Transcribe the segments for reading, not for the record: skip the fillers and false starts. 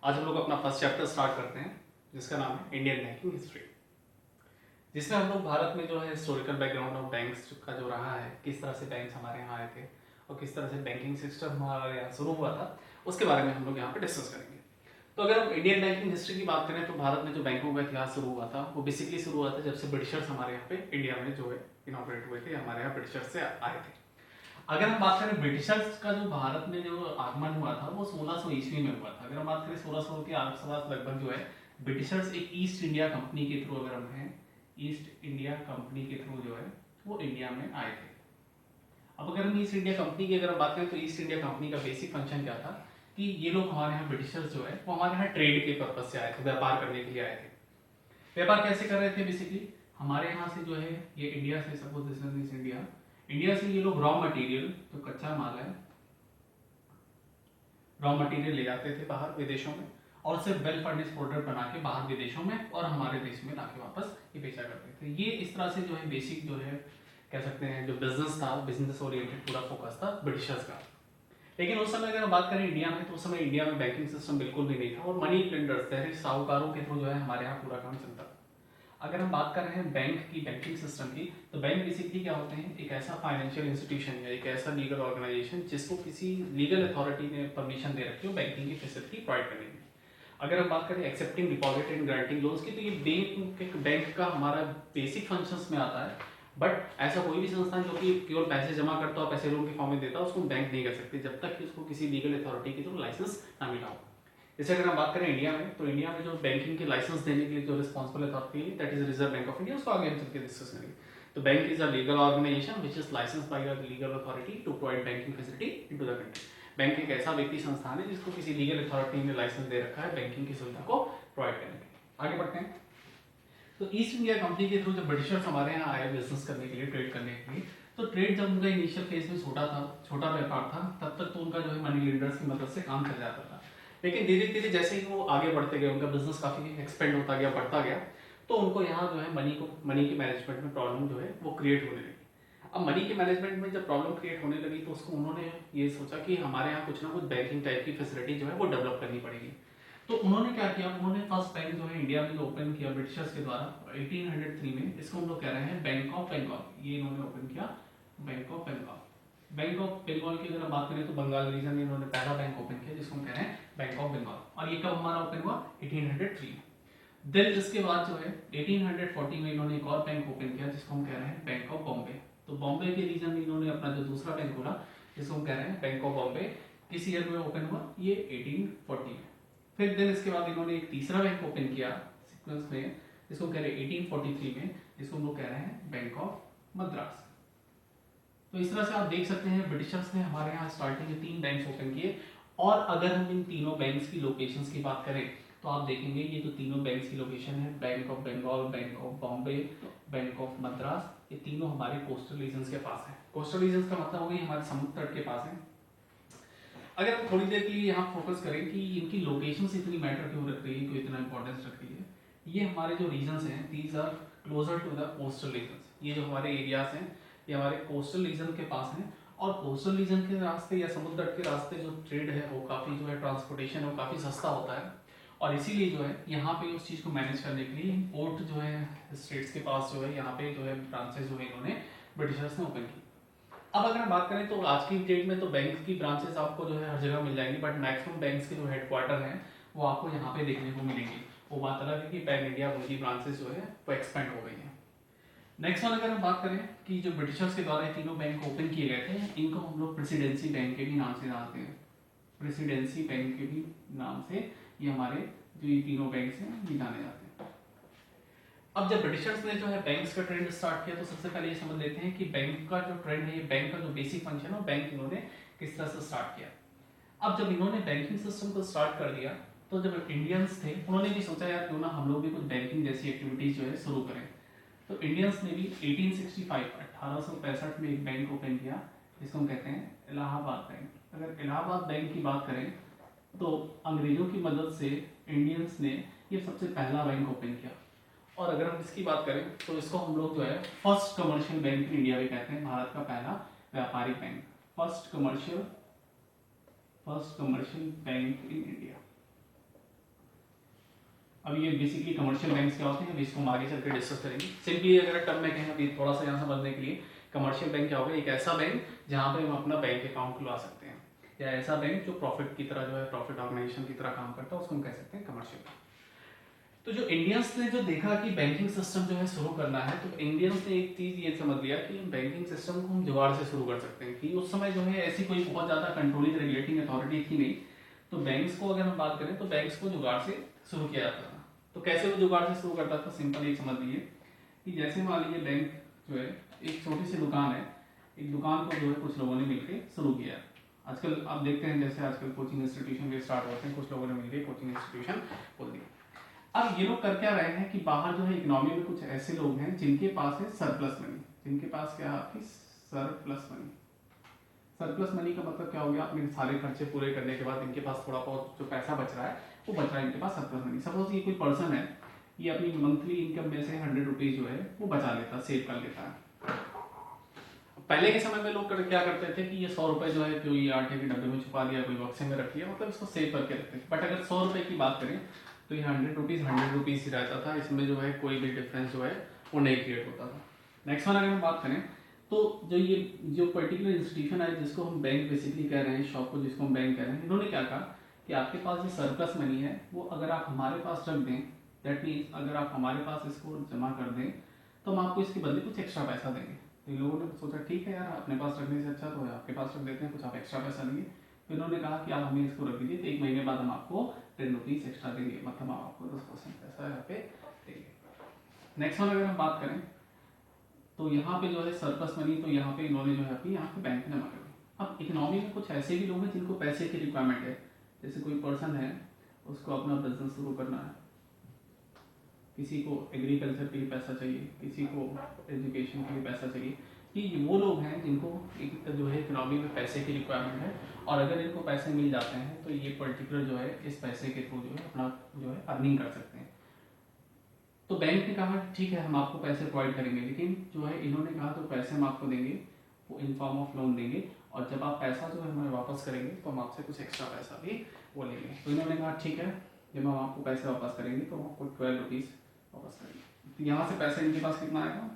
आज हम लोग अपना फर्स्ट चैप्टर स्टार्ट करते हैं जिसका नाम है इंडियन बैंकिंग हिस्ट्री, जिसमें हम लोग भारत में जो है हिस्टोरिकल बैकग्राउंड ऑफ बैंक्स का जो रहा है, किस तरह से बैंक्स हमारे यहाँ आए थे और किस तरह से बैंकिंग सिस्टम हमारे यहाँ शुरू हुआ था, उसके बारे में हम लोग यहाँ पे डिस्कस करेंगे। तो अगर हम इंडियन बैंकिंग हिस्ट्री की बात करें तो भारत में जो बैंकों का इतिहास शुरू हुआ था वो बेसिकली शुरू हुआ था जब से ब्रिटिशर्स हमारे यहाँ पे इंडिया में जो है इनॉपरेट हुए थे, हमारे यहाँ ब्रिटिशर्स से आए थे। अगर हम बात करें ब्रिटिशर्स का जो भारत में जो आगमन हुआ था वो 1600 ईस्वी में हुआ था। अगर हम बात करें 1600 के आसपास लगभग जो है ब्रिटिशर्स एक ईस्ट इंडिया कंपनी के थ्रू, अगर हम हैं ईस्ट इंडिया कंपनी के थ्रू जो है वो इंडिया में आए थे। अब अगर हम ईस्ट इंडिया कंपनी की अगर हम बात करें तो ईस्ट इंडिया कंपनी का बेसिक फंक्शन क्या था कि ये लोग हमारे यहाँ ब्रिटिशर्स जो है वो हमारे यहाँ ट्रेड के पर्पज से आए थे, व्यापार करने के लिए आए थे। व्यापार कैसे कर रहे थे? बेसिकली हमारे यहाँ से जो है ये इंडिया से, सपोज दिस इज इंडिया से ये लोग रॉ मटेरियल, जो कच्चा माल है, रॉ मटेरियल ले जाते थे बाहर विदेशों में और उसे वेल फर्निश्ड प्रोडक्ट बना के बाहर विदेशों में और हमारे देश में लाके वापस ये बेचा करते थे। ये इस तरह से जो है बेसिक जो है कह सकते हैं जो बिजनेस था, बिजनेस ओरिएंटेड पूरा फोकस था ब्रिटिशर्स का। लेकिन उस समय अगर हम बात करें इंडिया में तो उस समय इंडिया में बैंकिंग सिस्टम बिल्कुल भी नहीं था और मनी लेंडर्स थे, साहूकारों के थ्रू जो है हमारे यहाँ पूरा काम चलता था। अगर हम बात कर रहे हैं बैंक की, बैंकिंग सिस्टम की, तो बैंक बेसिकली क्या होते हैं? एक ऐसा फाइनेंशियल इंस्टीट्यूशन या एक ऐसा लीगल ऑर्गेनाइजेशन जिसको किसी लीगल अथॉरिटी ने परमिशन दे रखी हो बैंकिंग की फैसिलिटी प्रोवाइड करने की। अगर हम बात करें accepting deposit and guaranteeing loans की, तो ये बैंक का हमारा बेसिक फंक्शंस में आता है। बट ऐसा कोई भी संस्थान जो कि केवल पैसे जमा करता हो, पैसे लोन के फॉर्म में देता है, उसको बैंक नहीं कर सकते जब तक कि उसको किसी लीगल अथॉरिटी की थ्रू लाइसेंस ना मिला हो। जैसे अगर हम बात करें इंडिया में, तो इंडिया में जो बैंकिंग के लाइसेंस देने के लिए जो रिस्पॉन्सिबल अथॉरिटी है that is Reserve Bank of India, उसको आगे हम चल के डिस्कस करेंगे। तो bank is a legal organisation which is licensed by the legal authority to provide banking facility into the country. Bank एक ऐसा व्यक्ति संस्थान है जिसको किसी लीगल अथॉरिटी ने लाइसेंस दे रखा है बैंकिंग की सुविधा को प्रोवाइड करने के लिए। आगे बढ़ते हैं। तो ईस्ट इंडिया कंपनी के थ्रू जब ब्रिटिशर्स हमारे यहाँ आए बिजनेस करने के लिए, ट्रेड करने के लिए, तो ट्रेड जब उनका इनिशियल फेज में छोटा व्यापार था, तब तक तो उनका जो है मनी लेंडर्स की मदद से काम चल जाता था। लेकिन धीरे धीरे जैसे ही वो आगे बढ़ते गए, उनका बिजनेस काफी एक्सपेंड होता गया, बढ़ता गया, तो उनको यहाँ जो है मनी के मैनेजमेंट में प्रॉब्लम जो है वो क्रिएट होने लगी। अब मनी के मैनेजमेंट में जब प्रॉब्लम क्रिएट होने लगी तो उसको उन्होंने ये सोचा कि हमारे यहाँ कुछ ना कुछ बैंकिंग टाइप की फैसिलिटी जो है वो डेवलप करनी पड़ेगी। तो उन्होंने क्या किया? उन्होंने फर्स्ट बैंक जो है इंडिया में जो ओपन किया ब्रिटिशर्स के द्वारा 1803 में, इसको हम लोग कह रहे हैं बैंक ऑफ बंगाल। ये इन्होंने ओपन किया Bank of Bengal. Bank of Bengal की अगर हम बात करें तो बंगाल रीजन में इन्होंने पहला बैंक ओपन किया जिसको हम कह रहे हैं बैंक ऑफ बंगाल। और ये कब हमारा ओपन हुआ? 1803 में। देन इसके बाद जो है 1840 में इन्होंने एक और बैंक ओपन किया जिसको हम कह रहे हैं बैंक ऑफ बॉम्बे। तो बॉम्बे के रीजन में इन्होंने अपना जो दूसरा बैंक खोला जिसको हम कह रहे हैं बैंक ऑफ बॉम्बे। किस ईयर में ओपन हुआ? ये 1840 में। फिर देन इसके बाद इन्होंने एक तीसरा बैंक ओपन किया सीक्वेंस में जिसको कह रहे हैं 1843 में, जिसको हम लोग कह रहे हैं बैंक ऑफ मद्रास। तो इस तरह से आप देख सकते हैं ब्रिटिशर्स ने हमारे यहाँ स्टार्टिंग में 3 बैंक्स ओपन किए। और अगर हम इन तीनों बैंक्स की लोकेशंस की बात करें तो आप देखेंगे ये जो तीनों बैंक्स की लोकेशन है, Bank of Bengal, Bank of Bombay, Bank of Madras, ये तीनों हमारे कोस्टल रीजन्स के पास है। कोस्टल रीजन्स का मतलब हो गई हमारे समुद्र तट के पास है। अगर हम थोड़ी देर के लिए यहाँ फोकस करें कि इनकी लोकेशंस इतनी मैटर क्यों रख रही है, क्यों इतना इंपॉर्टेंस रख रही है, ये हमारे जो रीजन्स हैं these are closer to the coastal regions. ये जो हमारे एरियाज हैं ये हमारे कोस्टल रीजन के पास हैं। और कोस्टल रीजन के रास्ते या समुद्र तट के रास्ते जो ट्रेड है वो काफ़ी जो है ट्रांसपोर्टेशन है वो काफ़ी सस्ता होता है। और इसीलिए जो है यहाँ पे उस चीज़ को मैनेज करने के लिए पोर्ट जो है स्टेट्स के पास जो है यहाँ पे जो है ब्रांचेस जो है इन्होंने ब्रिटिशर्स ने ओपन की। अब अगर हम बात करें तो आज की डेट में तो बैंक की ब्रांचेस आपको जो है हर जगह मिल जाएंगी, बट मैक्सिमम बैंक्स के जो हेडक्वार्टर हैं वो आपको यहाँ पे देखने को मिलेंगे। वो बात अलग है कि पैन इंडिया उनकी ब्रांचेस जो है वो एक्सपेंड हो गई हैं। नेक्स्ट वन अगर हम बात करें कि जो ब्रिटिशर्स के द्वारा तीनों बैंक ओपन किए गए थे, इनको हम लोग प्रेसिडेंसी बैंक के भी नाम से जानते हैं। प्रेसिडेंसी बैंक के भी नाम से ये हमारे जो ये तीनों बैंक हैं ये जाने जाते हैं। अब जब ब्रिटिशर्स ने जो है बैंक्स का ट्रेंड स्टार्ट किया तो सबसे पहले ये समझ लेते हैं कि बैंक का जो ट्रेंड है, ये बैंक का जो बेसिक फंक्शन है बैंक इन्होंने किस तरह से स्टार्ट किया। अब जब इन्होंने बैंकिंग सिस्टम को स्टार्ट कर दिया तो जब इंडियंस थे उन्होंने भी सोचा यार क्यों ना हम लोग भी कुछ बैंकिंग जैसी एक्टिविटीज जो है शुरू करें। तो इंडियंस ने भी 1865 में एक बैंक ओपन किया जिसको हम कहते हैं इलाहाबाद बैंक। अगर इलाहाबाद बैंक की बात करें तो अंग्रेजों की मदद से इंडियंस ने ये सबसे पहला बैंक ओपन किया। और अगर हम इसकी बात करें तो इसको हम लोग जो है first commercial bank in India भी कहते हैं, भारत का पहला व्यापारिक bank, first commercial bank in India. अब ये बेसिकली कमर्शियल बैंक्स क्या होते हैं, अभी इसको हम आगे चल के डिस्कस करेंगे। सिंपली अगर टर्म में कहें अभी थोड़ा सा यहाँ समझने के लिए, कमर्शियल बैंक क्या होगा, एक ऐसा बैंक जहाँ पे हम अपना बैंक अकाउंट खुलवा सकते हैं, या ऐसा बैंक जो प्रॉफिट की तरह जो है प्रॉफिट ऑर्गेनाइजेशन की तरह काम करता है, उसको हम कह सकते हैं कमर्शियल बैंक। तो जो इंडियंस ने जो देखा कि बैंकिंग सिस्टम जो है शुरू करना है, तो इंडियंस ने एक चीज़ ये समझ लिया कि बैंकिंग सिस्टम को हम जुगाड़ से शुरू कर सकते हैं, कि उस समय जो है ऐसी कोई बहुत ज़्यादा कंट्रोलिंग रेगुलेटिंग अथॉरिटी थी नहीं, तो बैंक्स को अगर हम बात करें तो बैंक्स को जुगाड़ से शुरू किया जाता था। तो कैसे वो जुगाड़ से शुरू करता था, सिंपल एक समझ लीजिए कि जैसे मान लीजिए बैंक जो है एक छोटी सी दुकान है, एक दुकान को जो है कुछ लोगों ने मिलकर शुरू किया। आजकल आप देखते हैं जैसे आजकल कोचिंग इंस्टीट्यूशन भी स्टार्ट होते हैं, कुछ लोगों ने मिलकर कोचिंग इंस्टीट्यूशन खोल दिया। अब ये लोग कर क्या रहे हैं कि बाहर जो है इकोनॉमी में कुछ ऐसे लोग हैं जिनके पास है सरप्लस मनी, जिनके पास क्या है आपकी सरप्लस मनी। सरप्लस मनी का मतलब क्या हो गया, अपने सारे खर्चे पूरे करने के बाद इनके पास थोड़ा बहुत जो पैसा बच रहा है वो बच रहा है इनके पास सरप्लस मनी। सपोज ये कोई पर्सन है, ये अपनी मंथली इनकम में से 100 रुपीज जो है वो बचा लेता, सेव कर लेता है। पहले के समय में लोग क्या करते थे कि ये 100 रुपए जो है कोई आटे के डब्बे में छुपा दिया, कोई बक्से में रख लिया, मतलब इसको सेव करके रखते थे। बट अगर 100 रुपए की बात करें तो ये 100 रुपीज ही रहता था, इसमें जो है कोई भी डिफरेंस जो है वो नहीं क्रिएट होता था। नेक्स्ट वन अगर हम बात करें तो जो पर्टिकुलर इंस्टीट्यूशन है जिसको हम बैंक बेसिकली कह रहे हैं, शॉप को जिसको हम बैंक कह रहे हैं, इन्होंने क्या कहा कि आपके पास जो सरप्लस मनी है वो अगर आप हमारे पास रख दें, दैट मीन्स अगर आप हमारे पास इसको जमा कर दें तो हम आपको इसके बदले कुछ एक्स्ट्रा पैसा देंगे। तो इन लोगों ने सोचा ठीक है यार, अपने पास रखने से अच्छा तो है आपके पास रख देते हैं, कुछ आप एक्स्ट्रा पैसा देंगे। तो इन्होंने कहा कि आप हमें इसको रख दीजिए, तो 1 महीने बाद हम आपको 10 रुपीज एक्स्ट्रा देंगे, मतलब हम आपको 10% पैसा यहाँ पे देंगे। नेक्स्ट वन अगर हम बात करें तो यहाँ पे जो है सरप्लस मनी, तो यहाँ पे इन्होंने जो है अपनी यहाँ पे बैंक में जमा कर दी। अब इकोनॉमी में कुछ ऐसे भी लोग हैं जिनको पैसे की रिक्वायरमेंट है, जैसे कोई पर्सन है उसको अपना बिजनेस शुरू करना है, किसी को एग्रीकल्चर के लिए पैसा चाहिए, किसी को एजुकेशन के लिए पैसा चाहिए, कि वो लोग हैं जिनको एक जो है इकोनॉमी में पैसे की रिक्वायरमेंट है, और अगर इनको पैसे मिल जाते हैं तो ये पर्टिकुलर जो है इस पैसे के थ्रू जो है अपना जो है अर्निंग कर सकते हैं। तो बैंक ने कहा ठीक है हम आपको पैसे प्रोवाइड करेंगे, लेकिन जो है इन्होंने कहा तो पैसे हम आपको देंगे वो इन फॉर्म ऑफ लोन देंगे, और जब आप पैसा जो है हमें वापस करेंगे तो हम आपसे कुछ एक्स्ट्रा पैसा भी वो लेंगे। तो इन्होंने कहा ठीक है, जब हम आपको पैसे वापस करेंगे तो हम आपको 12 रुपीज़ वापस करेंगे। तो यहाँ से पैसा इनके पास कितना आएगा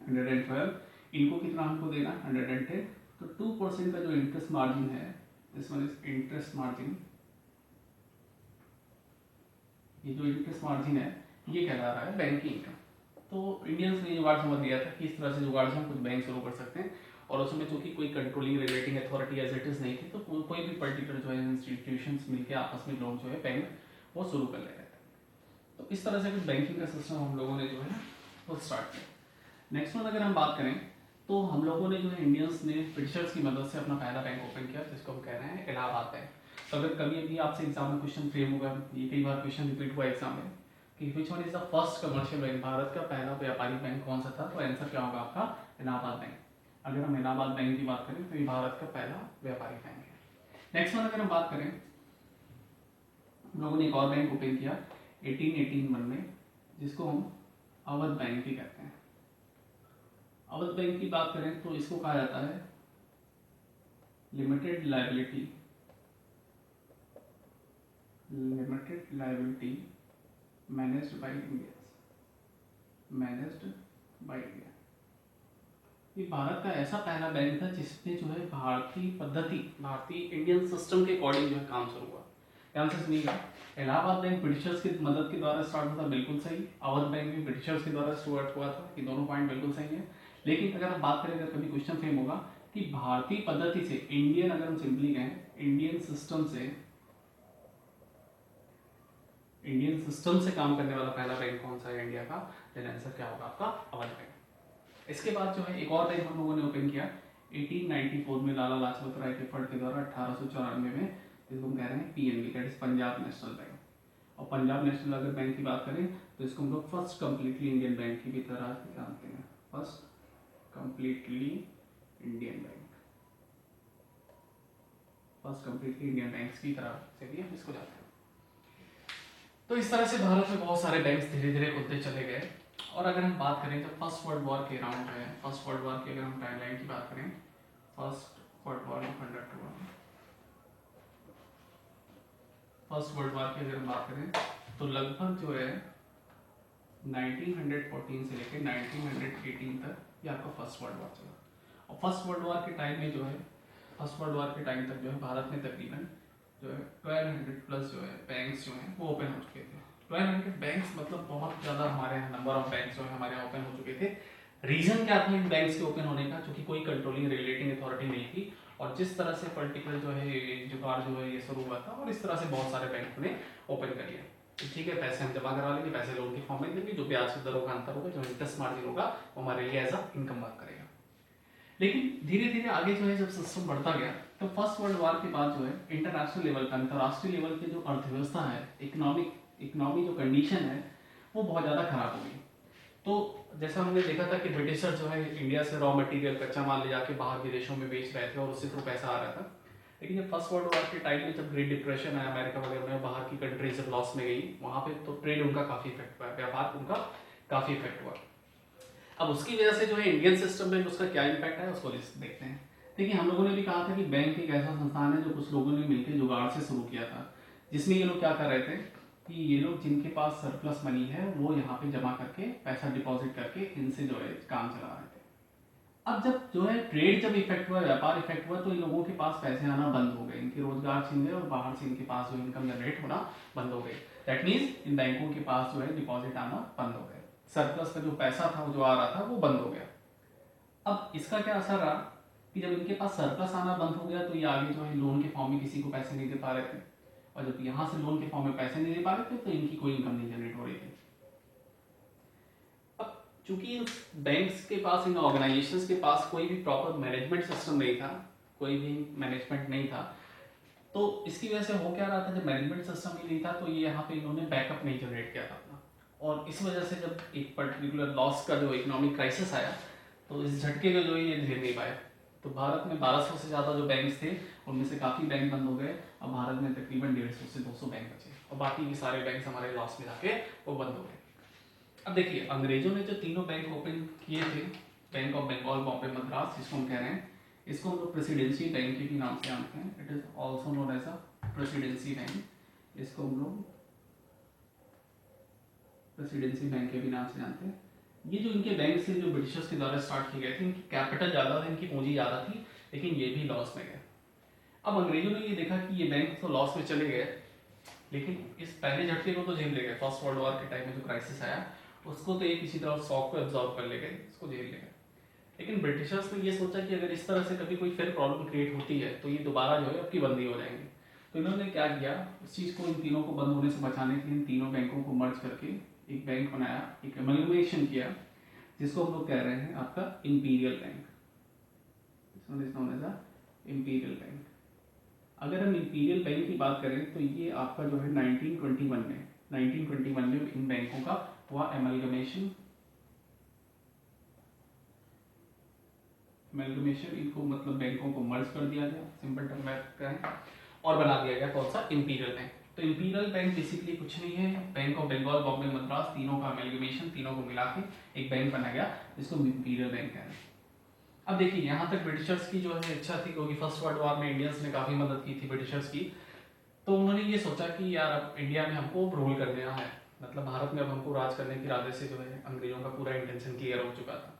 112, इनको कितना हमको देना 110, तो 2% का जो इंटरेस्ट मार्जिन है, this one is interest margin, ये जो इंटरेस्ट मार्जिन है ये कहला रहा है बैंकिंग इनकम। तो इंडियंस ने जुगाड़ समझ लिया था कि इस तरह से जुगाड़ से हम कुछ बैंक शुरू कर सकते हैं, और उसमें चूंकि कोई controlling regulating authority as it is नहीं थी, तो कोई भी पर्टिकुलर जो है इंस्टीट्यूशंस मिलकर आपस में लोग जो है बैंक वो शुरू कर ले रहे थे। तो इस तरह से कुछ बैंकिंग का सिस्टम हम लोगों ने जो है वो स्टार्ट किया। नेक्स्ट वन अगर हम बात करें तो हम लोगों ने जो है इंडियंस ने ब्रिटिशर्स की मदद से अपना पहला बैंक ओपन किया, जिसको हम कह रहे हैं इलाहाबाद बैंक। तो अगर कभी अभी आपसे एग्जाम में क्वेश्चन फ्रेम होगा, ये कई बार क्वेश्चन रिपीट हुआ एग्जाम में कि which one is the first commercial bank, Bharat का पहला व्यापारिक बैंक कौन सा था, तो आंसर क्या होगा आपका इलाहाबाद बैंक। अगर हम इलाहाबाद बैंक की बात करें तो ये भारत का पहला व्यापारिक बैंक है। नेक्स्ट वन अगर हम बात करें, हम लोगों ने एक और बैंक ओपन किया 1881 में, जिसको हम अवध बैंक भी कहते हैं। अवध बैंक की बात करें तो इसको कहा जाता है limited liability managed by India, ये भारत का ऐसा पहला बैंक था जिसने जो है भारतीय इंडियन सिस्टम के अकॉर्डिंग जो है काम शुरू हुआ। ध्यान से सुनिएगा, इलाहाबाद बैंक ब्रिटिशर्स की मदद के द्वारा स्टार्ट हुआ था, बिल्कुल सही। अवध बैंक भी ब्रिटिशर्स के द्वारा स्टार्ट हुआ था, ये दोनों पॉइंट बिल्कुल सही है। लेकिन अगर हम बात करें, अगर कभी क्वेश्चन फ्रेम होगा कि भारतीय पद्धति से इंडियन, अगर हम सिंपली कहें इंडियन सिस्टम से काम करने वाला पहला बैंक कौन सा है इंडिया का, देन आंसर क्या होगा आपका अवध बैंक। इसके बाद जो है एक और बैंक हम लोगों ने ओपन किया 1894 में लाला लाजपत राय के फंड के द्वारा 1894 में, जिसको हम कह रहे हैं PNB, that is Punjab national bank. और पंजाब नेशनल अगर बैंक की बात करें तो इसको हम लोग फर्स्ट कंप्लीटली इंडियन बैंक की भी तरह जानते हैं, first completely Indian bank, first completely Indian bank की तरह से भी हम इसको जानते हैं। तो इस तरह से भारत में बहुत सारे बैंक्स धीरे धीरे खुलते चले गए। और अगर हम बात करें तो फर्स्ट वर्ल्ड वॉर के अराउंड है, फर्स्ट वर्ल्ड वॉर की अगर हम टाइमलाइन की बात करें, फर्स्ट वर्ल्ड वॉर कंडक्ट हुआ, फर्स्ट वर्ल्ड वॉर की अगर हम बात करें तो लगभग जो है 1914 से लेकर 1918 तक ये आपका फर्स्ट वर्ल्ड वॉर चला। और फर्स्ट वर्ल्ड वॉर के टाइम में जो है, फर्स्ट वर्ल्ड वॉर के टाइम तक जो है भारत में तकरीबन जो है 1200 प्लस जो है बैंक्स जो हैं वो ओपन हो चुके थे। 1200 बैंक्स मतलब बहुत ज़्यादा हमारे यहाँ नंबर ऑफ बैंक्स जो है हमारे यहाँ ओपन हो चुके थे। रीज़न क्या था इन बैंक्स के ओपन होने का? क्योंकि कोई कंट्रोलिंग रेगुलेटिंग अथॉरिटी नहीं थी, और जिस तरह से पर्टिकुलर जो है जुगाड़ जो है ये शुरू हुआ था, और इस तरह से बहुत सारे बैंक ने ओपन कर लिया। ठीक है, पैसे हम जमा करा लेंगे, पैसे लोन के फॉर्म में देंगे, जो ब्याज की दरों का अंतर होगा, जो इंटरेस्ट मार्जिन होगा, वो हमारे लिए एज अ इनकम वर्क करेगा। लेकिन धीरे धीरे आगे जो है जब सिस्टम बढ़ता गया, तो फर्स्ट वर्ल्ड वॉर के बाद जो है इंटरनेशनल लेवल पर, अंतर्राष्ट्रीय लेवल की जो अर्थव्यवस्था है, इकोनॉमी जो कंडीशन है वो बहुत ज़्यादा खराब हो गई। तो जैसा हमने देखा था कि ब्रिटिशर जो है इंडिया से रॉ मटेरियल कच्चा माल ले जाके बाहर विदेशों में बेच रहे थे और उससे थ्रू पैसा आ रहा था। लेकिन जब फर्स्ट वर्ल्ड वॉर के टाइम में जब ग्रेट डिप्रेशन आया, अमेरिका वगैरह में बाहर की कंट्रीज जब लॉस में गई, वहाँ पे तो ट्रेड उनका काफ़ी इफेक्ट हुआ, व्यापार उनका काफ़ी इफेक्ट हुआ। अब उसकी वजह से जो है इंडियन सिस्टम में उसका क्या इम्पैक्ट है उसको देखते हैं। देखिए, हम लोगों ने भी कहा था कि बैंक एक ऐसा संस्थान है जो कुछ लोगों ने मिलकर जुगाड़ से शुरू किया था, जिसमें ये लोग क्या कर रहे थे कि ये लोग जिनके पास सरप्लस मनी है वो यहाँ पे जमा करके पैसा डिपॉजिट करके इनसे जो है काम चला रहे थे। अब जब जो है ट्रेड जब इफेक्ट हुआ, व्यापार इफेक्ट हुआ, तो इन लोगों के पास पैसे आना बंद हो गए, इनके रोजगार छीन गए और बाहर से इनके पास जो इनकम जनरेट होना बंद हो गई। दैट मीन्स इन बैंकों के पास जो है डिपॉजिट आना बंद हो गए, सरप्लस का जो पैसा था वो जो आ रहा था वो बंद हो गया। अब इसका क्या असर रहा कि जब इनके पास सरप्लस आना बंद हो गया, तो ये आगे जो है लोन के फॉर्म में किसी को पैसे नहीं दे पा रहे थे, और जब यहाँ से लोन के फॉर्म में पैसे नहीं दे पा रहे थे तो इनकी कोई इनकम नहीं जनरेट हो रही थी। अब चूंकि इन बैंक्स के पास, इन ऑर्गेनाइजेशंस के पास कोई भी प्रॉपर मैनेजमेंट सिस्टम नहीं था, कोई भी मैनेजमेंट नहीं था, तो इसकी वजह से हो क्या रहा था, जब मैनेजमेंट सिस्टम ही नहीं था तो ये यहाँ पे इन्होंने बैकअप नहीं जनरेट किया था अपना, और इस वजह से जब एक पर्टिकुलर लॉस का जो इकोनॉमिक क्राइसिस आया, तो इस झटके को जो है ये झेल नहीं पाए। तो भारत में 1200 से ज़्यादा जो बैंक्स थे उनमें से काफ़ी बैंक बंद हो गए। अब भारत में तकरीबन 150 से 200 बैंक बचे, और बाकी के सारे बैंक हमारे लॉस में जाके वो बंद हो गए। अब देखिए, अंग्रेजों ने जो तीनों बैंक ओपन किए थे, बैंक ऑफ बंगाल, बॉम्बे, मद्रास, जिसको हम कह रहे हैं, इसको हम लोग प्रेसिडेंसी बैंक के भी नाम से जानते हैं। It is also known as a presidency bank, इसको हम लोग प्रेसिडेंसी बैंक के भी नाम से जानते हैं। ये जो इनके बैंक से जो ब्रिटिशर्स के द्वारा स्टार्ट किए गए थे, इनकी कैपिटल ज़्यादा था, इनकी पूंजी ज़्यादा थी, लेकिन ये भी लॉस में गए। अब अंग्रेजों ने ये देखा कि ये बैंक तो लॉस में चले गए, लेकिन इस पहले झटके को तो झेल ले गए, फर्स्ट वर्ल्ड वॉर के टाइम में जो क्राइसिस आया उसको तो ये किसी तरह शॉक को एब्जॉर्व कर ले गए, इसको झेल ले गए। लेकिन ब्रिटिशर्स ने ये सोचा कि अगर इस तरह से कभी कोई फिर प्रॉब्लम क्रिएट होती है तो ये दोबारा जो है आपकी बंदी हो जाएंगे। तो इन्होंने क्या किया, उस चीज़ को, इन तीनों को बंद होने से बचाने के लिए इन तीनों बैंकों को मर्ज करके एक बैंक बनाया, एक एमलगमेशन किया, जिसको हम लोग कह रहे हैं आपका इंपीरियल बैंक। Imperial bank. अगर हम इंपीरियल बैंक की बात करें तो ये आपका जो है 1921 में इन बैंकों का हुआ एमलगमेशन, इनको मतलब बैंकों को मर्ज कर दिया गया, सिंपल टर्म में कहें, और बना दिया गया कौन सा, इंपीरियल बैंक। तो इंपीरियल बैंक बेसिकली कुछ नहीं है, बैंक ऑफ बंगाल, बॉम्बे, मद्रास, तीनों का एमलगमेशन, तीनों को मिला के एक बैंक बना गया, जिसको इंपीरियल बैंक कहते हैं। अब देखिए, यहाँ तक ब्रिटिशर्स की जो है इच्छा थी, क्योंकि फर्स्ट वर्ल्ड वॉर में इंडियंस ने काफ़ी मदद की थी ब्रिटिशर्स की, तो उन्होंने ये सोचा कि यार अब इंडिया में हमको रूल कर देना है, मतलब भारत में अब हमको राज करने के इरादे से जो है अंग्रेजों का पूरा इंटेंशन क्लियर हो चुका था।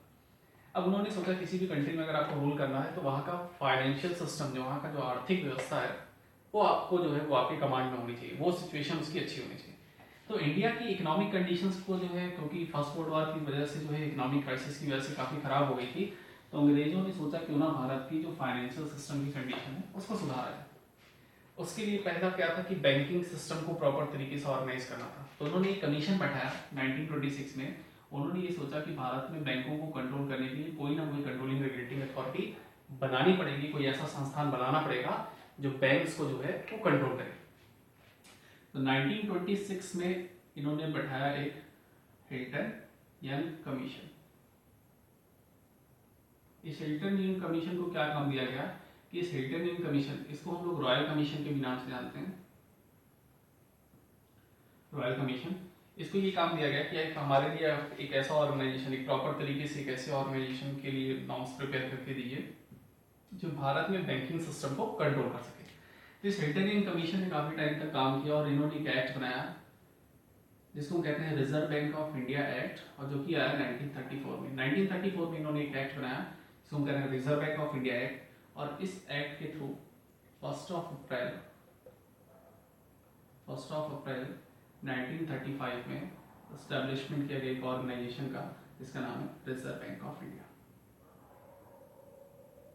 अब उन्होंने सोचा किसी भी कंट्री में अगर आपको रूल करना है तो वहाँ का फाइनेंशियल सिस्टम, जो वहाँ का जो आर्थिक व्यवस्था है, वो आपको जो है वो आपके कमांड में होनी चाहिए, वो सिचुएशन उसकी अच्छी होनी चाहिए। तो इंडिया की इकोनॉमिक कंडीशंस को जो है, क्योंकि फर्स्ट वर्ल्ड वॉर की वजह से जो है इकोनॉमिक क्राइसिस की वजह से काफ़ी खराब हो गई थी, तो अंग्रेजों ने सोचा क्यों ना भारत की जो फाइनेंशियल सिस्टम की कंडीशन है उसको सुधारा जाए। उसके लिए पहला क्या था कि बैंकिंग सिस्टम को प्रॉपर तरीके से ऑर्गेनाइज करना था। तो उन्होंने एक कमीशन बैठाया 1926 में। उन्होंने ये सोचा कि भारत में बैंकों को कंट्रोल करने के लिए कोई ना कोई कंट्रोलिंग रेगुलेटिंग अथॉरिटी बनानी पड़ेगी, कोई ऐसा संस्थान बनाना पड़ेगा जो बैंक्स को जो है वो कंट्रोल करे। तो 1926 में इन्होंने बैठाया एक हिल्टन यंग कमीशन। इस हिल्टन यंग कमीशन को क्या काम दिया गया कि इस हिल्टन यंग कमीशन, इसको हम लोग रॉयल कमीशन के भी नाम से जानते हैं, रॉयल कमीशन, इसको ये काम दिया गया कि एक हमारे लिए एक ऐसा ऑर्गेनाइजेशन, एक प्रॉपर तरीके से एक ऐसे ऑर्गेनाइजेशन के लिए नॉर्म्स प्रिपेयर करके दीजिए जो भारत में बैंकिंग सिस्टम को कंट्रोल कर सके। तो इस हिल्टन यंग कमीशन ने काफ़ी टाइम तक काम किया और इन्होंने एक एक्ट बनाया जिसको हम कहते हैं reserve Bank of India act, और जो कि आया 1934 में। 1934 में इन्होंने एक एक्ट बनाया जिसको हम कहते हैं reserve Bank of India act, और इस एक्ट के थ्रू 1 अप्रैल 1935 में एस्टेब्लिशमेंट किया गया एक ऑर्गेनाइजेशन का, जिसका नाम है रिजर्व बैंक ऑफ इंडिया।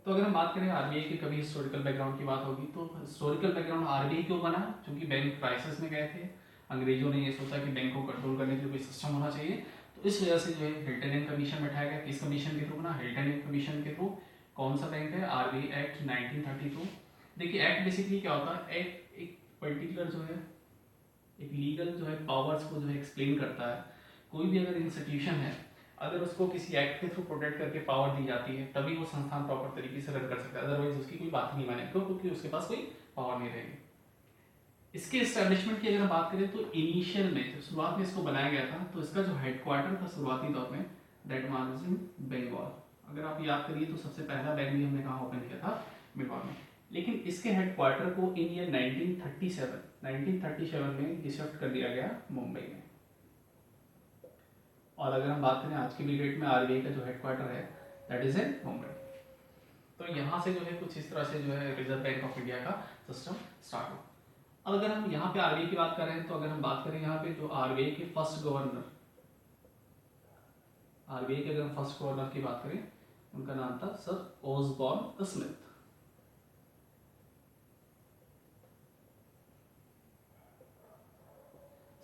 तो अगर हम बात करें आरबीआई की, कभी हिस्टोरिकल बैकग्राउंड की बात होगी तो हिस्टोरिकल बैकग्राउंड आरबीआई क्यों बना, क्योंकि बैंक क्राइसिस में गए थे, अंग्रेजों ने ये सोचा कि बैंक को कंट्रोल करने के लिए कोई सिस्टम होना चाहिए, तो इस वजह से जो है हिल्टन एंड कमीशन बैठाया गया। किस कमीशन के थ्रू बना, हिल्टन एंड कमीशन के थ्रू। कौन सा बैंक है, आरबीआई एक्ट 1932। देखिए एक्ट बेसिकली क्या होता है, एक्ट एक पर्टिकुलर जो है एक लीगल जो है पावर्स को जो है एक्सप्लेन करता है। कोई भी अगर इंस्टीट्यूशन है, अगर उसको किसी एक्ट के थ्रू प्रोटेक्ट करके पावर दी जाती है, तभी वो संस्थान प्रॉपर तरीके से रन कर सकता है, अदरवाइज उसकी कोई बात नहीं माने, क्यों, क्योंकि उसके पास कोई पावर नहीं रहेगी। इसके एस्टेब्लिशमेंट की अगर हम बात करें तो इनिशियल में जब शुरुआत में इसको बनाया गया था, तो इसका जो हेडक्वार्टर था शुरुआती दौर में, दैट वाज इन बंगाल। अगर आप याद करिए तो सबसे पहला बैंक भी हमने कहाँ ओपन किया था, बंगाल में। लेकिन इसके हेडक्वार्टर को इन ईयर 1937 में शिफ्ट कर दिया गया मुंबई में। और अगर हम बात करें आज की भी डेट में आरबीआई का जो हेडक्वार्टर है दैट इज इन मुंबई। तो यहाँ से जो है कुछ इस तरह से जो है रिजर्व बैंक ऑफ इंडिया का सिस्टम स्टार्ट हो। अब अगर हम यहाँ पे आरबीआई की बात कर रहे हैं, तो अगर हम बात करें यहाँ पे जो आरबीआई के फर्स्ट गवर्नर, आरबीआई के अगर हम फर्स्ट गवर्नर की बात करें, उनका नाम था sir Osborne Smith.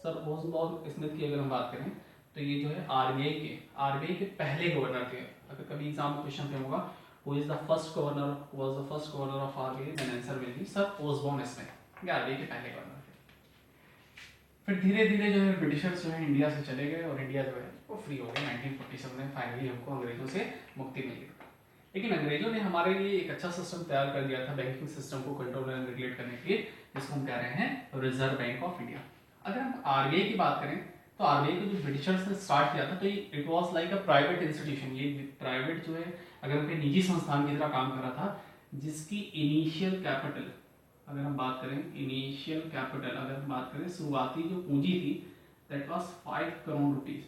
Sir Osborne Smith की अगर हम बात करें तो ये जो है आरबीआई के पहले गवर्नर थे। अगर कभी एग्जाम में क्वेश्चन पे होगा who is the first governor, was the first governor of RBI, then answer will be sir Osborne Smith. ये आरबीआई के पहले गवर्नर थे। फिर धीरे धीरे जो है ब्रिटिशर्स जो है इंडिया से चले गए और इंडिया जो है वो फ्री हो गया। 1947 में फाइनली हमको अंग्रेजों से मुक्ति मिली। लेकिन अंग्रेजों ने हमारे लिए एक अच्छा सिस्टम तैयार कर दिया था बैंकिंग सिस्टम को कंट्रोल एंड रेगुलेट करने के लिए, जिसको हम कह रहे हैं रिजर्व बैंक ऑफ इंडिया। अगर हम आरबीआई की बात करें तो आरबीआई को जो ब्रिटिशर्स ने स्टार्ट किया था, तो it was like a private institution. ये प्राइवेट जो है अगर हम निजी संस्थान की तरह काम कर रहा था, जिसकी इनिशियल कैपिटल अगर हम बात करें, इनिशियल कैपिटल अगर हम बात करें, शुरुआती जो पूंजी थी that was 5 crore rupees.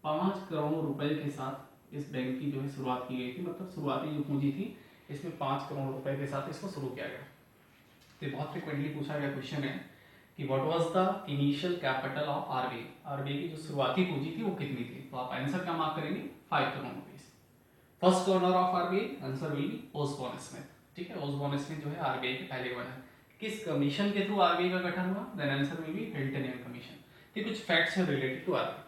5 crore रुपए के साथ इस बैंक की जो है शुरुआत की गई थी। मतलब शुरुआती जो पूंजी थी इसमें 5 करोड़ रुपए के साथ इसको शुरू किया गया। तो बहुत फ्रिक्वेंटली पूछा गया क्वेश्चन है कि what was the initial capital of RBI. RBI की जो शुरुआती पूंजी थी वो कितनी थी, तो आप आंसर क्या मार्क करेंगे, 5 crore rupees. First governor of RBI, answer will B Osborne Smith. ठीक है, ओसबॉर्न स्मिथ जो है आरबीआई के पहले गवर्नर। किस कमीशन के थ्रू आरबीआई का गठन हुआ, then answer will be Hilton and commission. ये कुछ फैक्ट्स हैं रिलेटेड टू आरबीआई।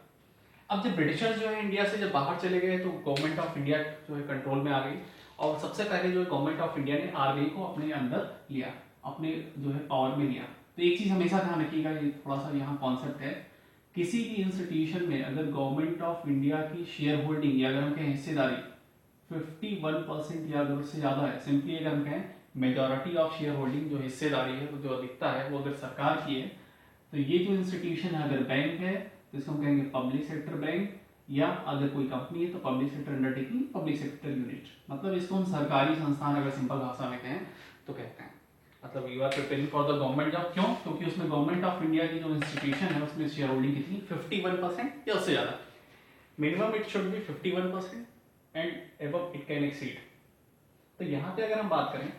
अब जब ब्रिटिशर्स जो है इंडिया से जब बाहर चले गए तो गवर्नमेंट ऑफ इंडिया जो है कंट्रोल में आ गई, और सबसे पहले जो है गवर्नमेंट ऑफ इंडिया ने आरबीआई को अपने अंदर लिया, अपने जो है पावर में लिया। तो एक चीज हमेशा ध्यान रखिएगा, ये थोड़ा सा यहाँ कॉन्सेप्ट है, किसी भी इंस्टीट्यूशन में अगर गवर्नमेंट ऑफ इंडिया की शेयर होल्डिंग या अगर हम कहें हिस्सेदारी 51% या अगर उससे ज्यादा है, सिंपली अगर हम कहें मेजॉरिटी ऑफ शेयर होल्डिंग जो हिस्सेदारी है जो अधिकता है वो अगर सरकार की है, तो ये जो इंस्टीट्यूशन है अगर बैंक है तो इसको हम कहेंगे पब्लिक सेक्टर बैंक, या अगर कोई कंपनी है तो public sector undertaking, public sector unit. मतलब इसको हम सरकारी संस्थान अगर सिंपल भाषा में कहें तो कहते हैं। मतलब you are preparing for the government job, क्यों, क्योंकि उसमें गवर्नमेंट ऑफ इंडिया की जो इंस्टीट्यूशन है उसमें शेयर होल्डिंग कितनी, 51% या उससे ज्यादा। Minimum it should be 51% and above it can exceed. तो यहाँ पे अगर हम बात करें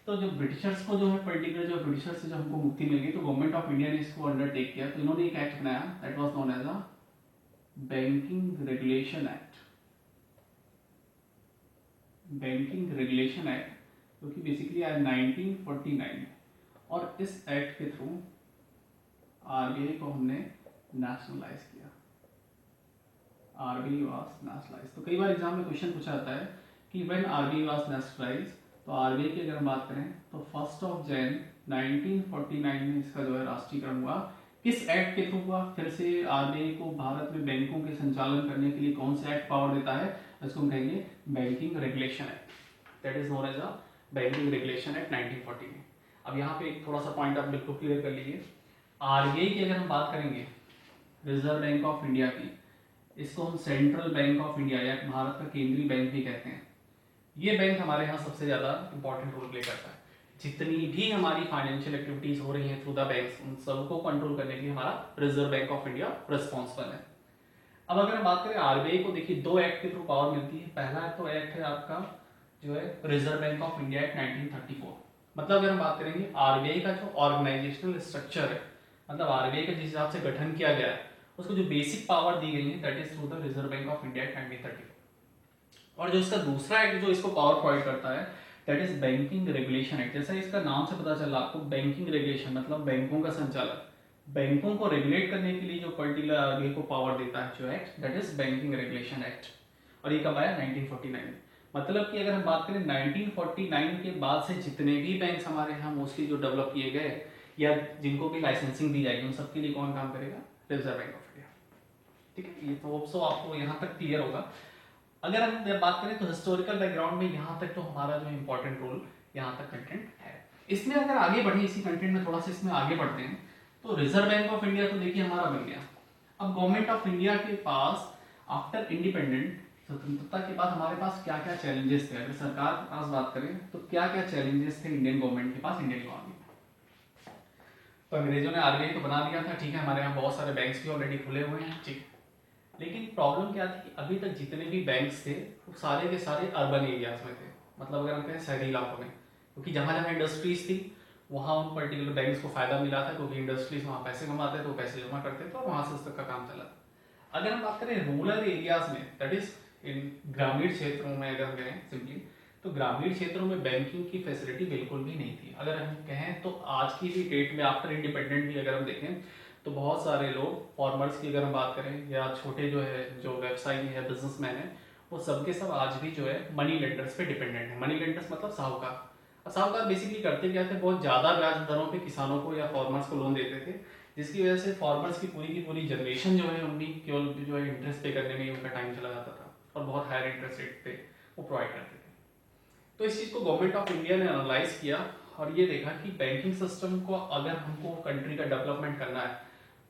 तो जो ब्रिटिशर्स को जो है पर्टिकुलर जो ब्रिटिशर्स से जो हमको मुक्ति मिल गई, तो गवर्नमेंट ऑफ इंडिया ने इसको अंडरटेक किया। तो इन्होंने एक एक्ट बनाया that was known as a banking regulation act. Banking regulation act जो कि बेसिकली आया 1949 में, और इस एक्ट के थ्रू आरबीआई को हमने नेशनलाइज किया। RBI was nationalise. तो कई बार एग्जाम में क्वेश्चन पूछा जाता है कि व्हेन आरबीआई वाज नेशनलाइज, तो आरबीआई की अगर हम बात करें तो 1 जनवरी 1949 में इसका जो है राष्ट्रीयकरण हुआ। किस एक्ट के थ्रू हुआ, फिर से आरबीआई को भारत में बैंकों के संचालन करने के लिए कौन सा एक्ट पावर देता है, इसको हम कहेंगे banking regulation act, that is known as a banking regulation act 1940 में। अब यहाँ पे थोड़ा सा पॉइंट आप बिल्कुल क्लियर कर लीजिए। आरबीआई की अगर हम बात करेंगे, रिजर्व बैंक ऑफ इंडिया की, इसको हम सेंट्रल बैंक ऑफ इंडिया या भारत का केंद्रीय बैंक भी कहते हैं। ये बैंक हमारे यहाँ सबसे ज्यादा इंपॉर्टेंट रोल प्ले करता है। जितनी भी हमारी फाइनेंशियल एक्टिविटीज हो रही हैं थ्रू द बैंक्स, उन सबको कंट्रोल करने के लिए हमारा reserve Bank of India responsible है। अब अगर हम बात करें आरबीआई को, देखिए दो एक्ट के थ्रू पावर मिलती है। पहला तो एक्ट है आपका जो है reserve Bank of India act 1934। मतलब अगर हम बात करेंगे आरबीआई का जो ऑर्गेनाइजेशनल स्ट्रक्चर है, मतलब आरबीआई का जिस हिसाब से गठन किया गया है, उसको जो बेसिक पावर दी गई है that is through the reserve Bank of India act 1934। और जो इसका दूसरा एक्ट जो इसको पावर प्रोवाइड करता है that is banking regulation act. जैसा इसका नाम से पता चला आपको, बैंकिंग रेगुलेशन मतलब बैंकों का संचालन, बैंकों को रेगुलेट करने के लिए जो पर्टिकुलर आरबीआई को पावर देता है जो act that is banking regulation act. और ये कब आया? 1949। मतलब कि अगर हम बात करें 1949 के बाद से जितने भी बैंक हमारे यहाँ मोस्टली जो डेवलप किए गए या जिनको भी लाइसेंसिंग दी जाएगी, उन सबके लिए कौन काम करेगा? Reserve Bank of India. ठीक है, ये तो सो आपको यहाँ तक क्लियर होगा। अगर हम बात करें तो हिस्टोरिकल बैकग्राउंड में यहाँ तक तो हमारा जो इम्पोर्टेंट रोल यहाँ तक कंटेंट है। इसमें अगर आगे बढ़े, इसी कंटेंट में थोड़ा सा इसमें आगे बढ़ते हैं, तो रिजर्व बैंक ऑफ इंडिया तो देखिए हमारा बन गया। अब गवर्नमेंट ऑफ इंडिया के पास आफ्टर इंडिपेंडेंट, स्वतंत्रता के बाद हमारे पास क्या क्या चैलेंजेस थे? अगर सरकार के पास बात करें तो क्या क्या चैलेंजेस थे इंडियन गवर्नमेंट के पास, इंडियन इकोनॉमी में? तो अंग्रेजों ने आरबीआई तो बना दिया था, ठीक है, हमारे यहाँ बहुत सारे बैंक्स भी ऑलरेडी खुले हुए हैं, ठीक। लेकिन प्रॉब्लम क्या थी कि अभी तक जितने भी बैंक्स थे वो सारे के सारे अर्बन एरियाज में थे, मतलब अगर हम कहें शहरी इलाकों में, क्योंकि जहाँ जहाँ इंडस्ट्रीज थी वहाँ उन पर्टिकुलर बैंक्स को फायदा मिला था, क्योंकि इंडस्ट्रीज वहाँ पैसे कमाते तो पैसे जमा करते थे और वहाँ से उस तक का काम चला था। अगर हम बात करें रूरल एरियाज में, दैट इज इन ग्रामीण क्षेत्रों में, अगर हम कहें सिंपली, तो ग्रामीण क्षेत्रों में बैंकिंग की फैसिलिटी बिल्कुल भी नहीं थी। अगर हम कहें तो आज की भी डेट में आफ्टर इंडिपेंडेंट भी अगर हम देखें तो बहुत सारे लोग, फॉर्मर्स की अगर हम बात करें या छोटे जो है जो व्यवसायी है, बिजनेसमैन है, वो सबके सब आज भी जो है मनी लेंडर्स पे डिपेंडेंट है। मनी लेंडर्स मतलब साहूकार। साहूकार बेसिकली करते क्या थे, बहुत ज़्यादा ब्याज दरों पे किसानों को या फॉर्मर्स को लोन देते थे, जिसकी वजह से फॉर्मर्स की पूरी जनरेशन जो है उनकी केवल जो है इंटरेस्ट पे करने में ही उनका टाइम चला जाता था और बहुत हायर इंटरेस्ट रेट पे वो प्रोवाइड करते थे। तो इस चीज़ को गवर्नमेंट ऑफ इंडिया ने एनालाइज किया और ये देखा कि बैंकिंग सिस्टम को अगर हमको कंट्री का डेवलपमेंट करना है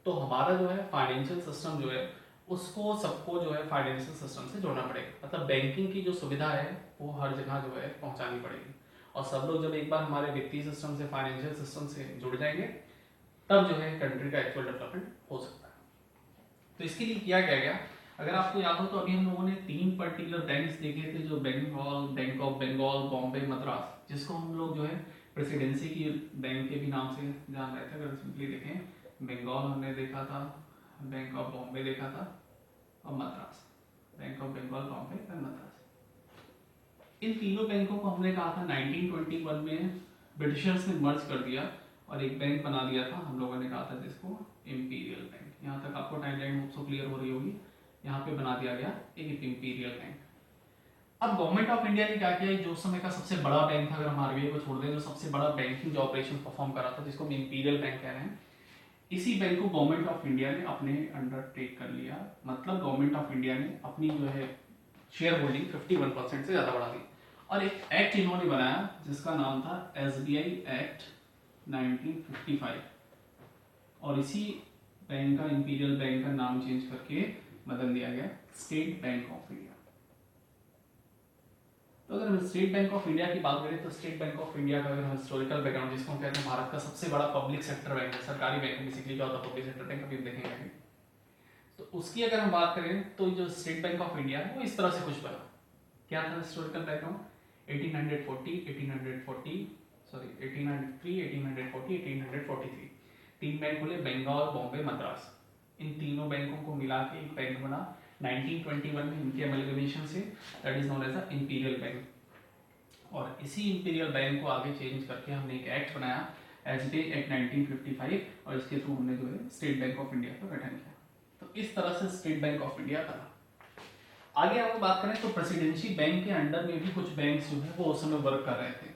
तो हमारा जो है फाइनेंशियल सिस्टम जो है उसको सबको जो है फाइनेंशियल सिस्टम से जोड़ना पड़ेगा। मतलब बैंकिंग की जो सुविधा है वो हर जगह जो है पहुंचानी पड़ेगी, और सब लोग जब एक बार हमारे वित्तीय सिस्टम से, फाइनेंशियल सिस्टम से जुड़ जाएंगे तब जो है कंट्री का एक्चुअल डेवलपमेंट हो सकता है। तो इसके लिए किया क्या गया, अगर आपको याद हो तो अभी हम लोगों ने 3 पर्टिकुलर बैंक्स देखे थे, जो बंगाल, बैंक ऑफ बंगाल, बॉम्बे, मद्रास, जिसको हम लोग जो है प्रेसिडेंसी की बैंक के भी नाम से जान रहे थे। अगर सिंपली देखें, बंगाल हमने देखा था, बैंक ऑफ बॉम्बे देखा था, और मद्रास, बैंक ऑफ बंगाल, बॉम्बे और मद्रास। इन तीनों बैंकों को हमने कहा था 1921 में ब्रिटिशर्स ने मर्ज कर दिया और एक बैंक बना दिया था, हम लोगों ने कहा था जिसको इंपीरियल बैंक। यहाँ तक आपको टाइमलाइन होप सो क्लियर हो रही होगी। यहाँ पे बना दिया गया एक इंपीरियल बैंक। अब गवर्नमेंट ऑफ इंडिया ने क्या किया, जो उस समय का सबसे बड़ा बैंक था, अगर हम आरबीआई को छोड़ दें, जो सबसे बड़ा बैंकिंग जो ऑपरेशन परफॉर्म कर रहा था, जिसको हम इंपीरियल बैंक कह रहे हैं, इसी बैंक को गवर्नमेंट ऑफ इंडिया ने अपने अंडर टेक कर लिया। मतलब गवर्नमेंट ऑफ इंडिया ने अपनी जो है शेयर होल्डिंग 51% से ज़्यादा बढ़ा दी और एक एक्ट इन्होंने बनाया जिसका नाम था एसबीआई एक्ट 1955, और इसी बैंक का, इंपीरियल बैंक का नाम चेंज करके बदल दिया गया स्टेट बैंक ऑफ इंडिया। तो अगर हम स्टेट बैंक ऑफ इंडिया की बात करें तो स्टेट बैंक ऑफ इंडिया का अगर हिस्टोरिकल बैकग्राउंड, जिसको हम कहते हैं भारत का सबसे बड़ा पब्लिक सेक्टर बैंक है, सरकारी बैंक है बेसिकली, जो होता है पब्लिक सेक्टर बैंक, अभी देखेंगे। तो उसकी अगर हम बात करें तो जो स्टेट बैंक ऑफ इंडिया है वो इस तरह से कुछ बना। क्या था हिस्टोरिकल बैकग्राउंड, 1840, 1843, 1843, 3 बैंक खुले, बंगाल, बॉम्बे, मद्रास। इन तीनों बैंकों को मिला के एक बैंक बना 1921 में, इनके अमेलगमेशन से, that is known as the imperial bank. और इसी इंपीरियल बैंक को आगे चेंज करके हमने एक एक्ट बनाया, एसबीआई एक्ट 1955, और इसके थ्रू हमने जो है स्टेट बैंक ऑफ इंडिया का गठन किया। तो इस तरह से स्टेट बैंक ऑफ इंडिया बना। आगे हम बात करें तो प्रेसिडेंसी बैंक के अंडर में भी कुछ बैंक्स जो है वो उस समय वर्क कर रहे थे,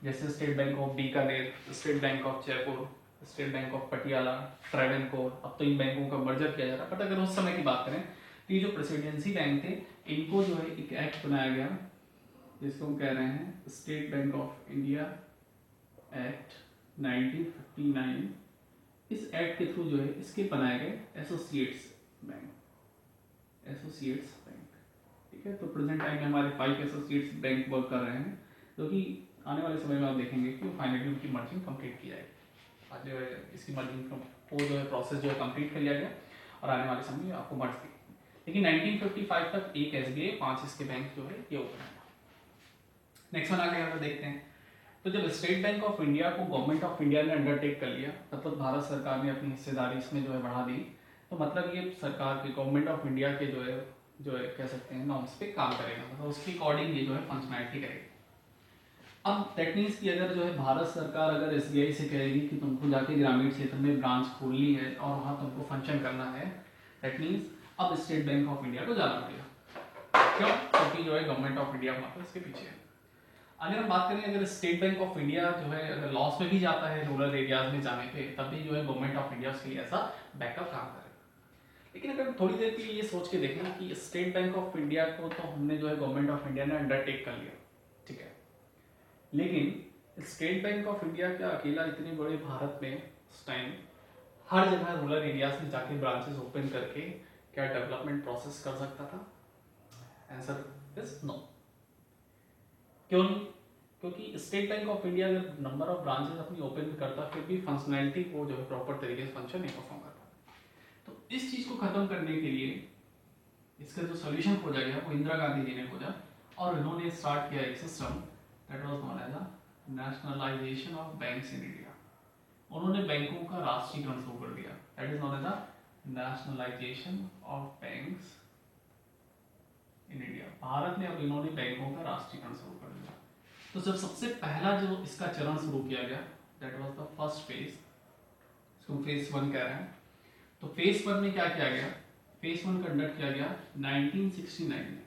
जैसे state Bank of Bikaner, state Bank of Jaipur, state Bank of Patiala, Travancore. अब तो इन बैंकों का मर्जर किया जा रहा है, बट अगर उस समय की बात करें तो ये जो प्रेसिडेंसी बैंक थे इनको जो है एक एक्ट बनाया गया जिसको हम कह रहे हैं state Bank of India act 1959। इस एक्ट के थ्रू जो है इसके बनाए गए एसोसिएट्स बैंक, ठीक है। तो प्रेजेंट टाइम में हमारे 5 एसोसिएट्स बैंक वर्क कर रहे हैं, जो कि आने वाले समय में आप देखेंगे कि फाइनली उनकी मर्जिंग कंप्लीट की जाएगी। आज जो है इसकी मर्जिंग को जो है प्रोसेस जो है कंप्लीट कर लिया गया और आने वाले समय में आपको मर्ज दी। लेकिन 1955 तक एक SBI 5 इसके बैंक जो है ये ओपन है। नेक्स्ट वन आगे अगर देखते हैं तो जब स्टेट बैंक ऑफ इंडिया को गवर्नमेंट ऑफ इंडिया ने अंडरटेक कर लिया, मतलब भारत सरकार ने अपनी हिस्सेदारी इसमें जो है बढ़ा दी, तो मतलब ये सरकार के गवर्नमेंट ऑफ इंडिया के जो है कह सकते हैं नॉर्म्स पे काम करेगा, मतलब उसके अकॉर्डिंग ये जो है फंक्शनैलिटी करेगी। अब दैट मीन्स कि अगर जो है भारत सरकार अगर SBI से कहेगी कि तुमको जाके ग्रामीण क्षेत्र में ब्रांच खोलनी है और वहाँ तुमको फंक्शन करना है, दैट मीन्स अब स्टेट बैंक ऑफ इंडिया को जाना पड़ेगा। क्यों? क्योंकि जो है गवर्नमेंट ऑफ इंडिया वहाँ पर इसके पीछे है। अगर हम बात करें अगर स्टेट बैंक ऑफ इंडिया जो है अगर लॉस में भी जाता है रूरल एरियाज में जाने पे, तब भी जो है गवर्नमेंट ऑफ इंडिया उसके लिए ऐसा बैकअप काम करेगा। लेकिन अगर थोड़ी देर के लिए ये सोच के देखें कि स्टेट बैंक ऑफ इंडिया को तो हमने जो है गवर्नमेंट ऑफ इंडिया ने अंडरटेक कर लिया, ठीक है, लेकिन स्टेट बैंक ऑफ इंडिया क्या अकेला इतने बड़े भारत में उस टाइम हर जगह रूरल एरियाज में जाके ब्रांचेस ओपन करके क्या डेवलपमेंट प्रोसेस कर सकता था? Answer is no. क्यों? क्योंकि स्टेट बैंक ऑफ इंडिया अगर नंबर ऑफ ब्रांचेस अपनी ओपन करता फिर भी फंक्शनैलिटी को जो है प्रॉपर तरीके से फंक्शन नहीं परफॉर्म करता। तो इस चीज को खत्म करने के लिए इसका जो सोल्यूशन खोजा गया वो इंदिरा गांधी जी ने खोजा और इन्होंने स्टार्ट किया एक system that was known as the nationalisation of banks in India. उन्होंने बैंकों का राष्ट्रीयकरण शुरू कर दिया, that is known as the nationalisation of banks in India. भारत में अब इन्होंने बैंकों का राष्ट्रीयकरण शुरू कर दिया। तो जब सबसे पहला जो इसका चरण शुरू किया गया that was the first phase, इसको फेज 1 कह रहे हैं। तो फेज 1 में क्या किया गया? फेज 1 कंडक्ट किया गया 1969 में,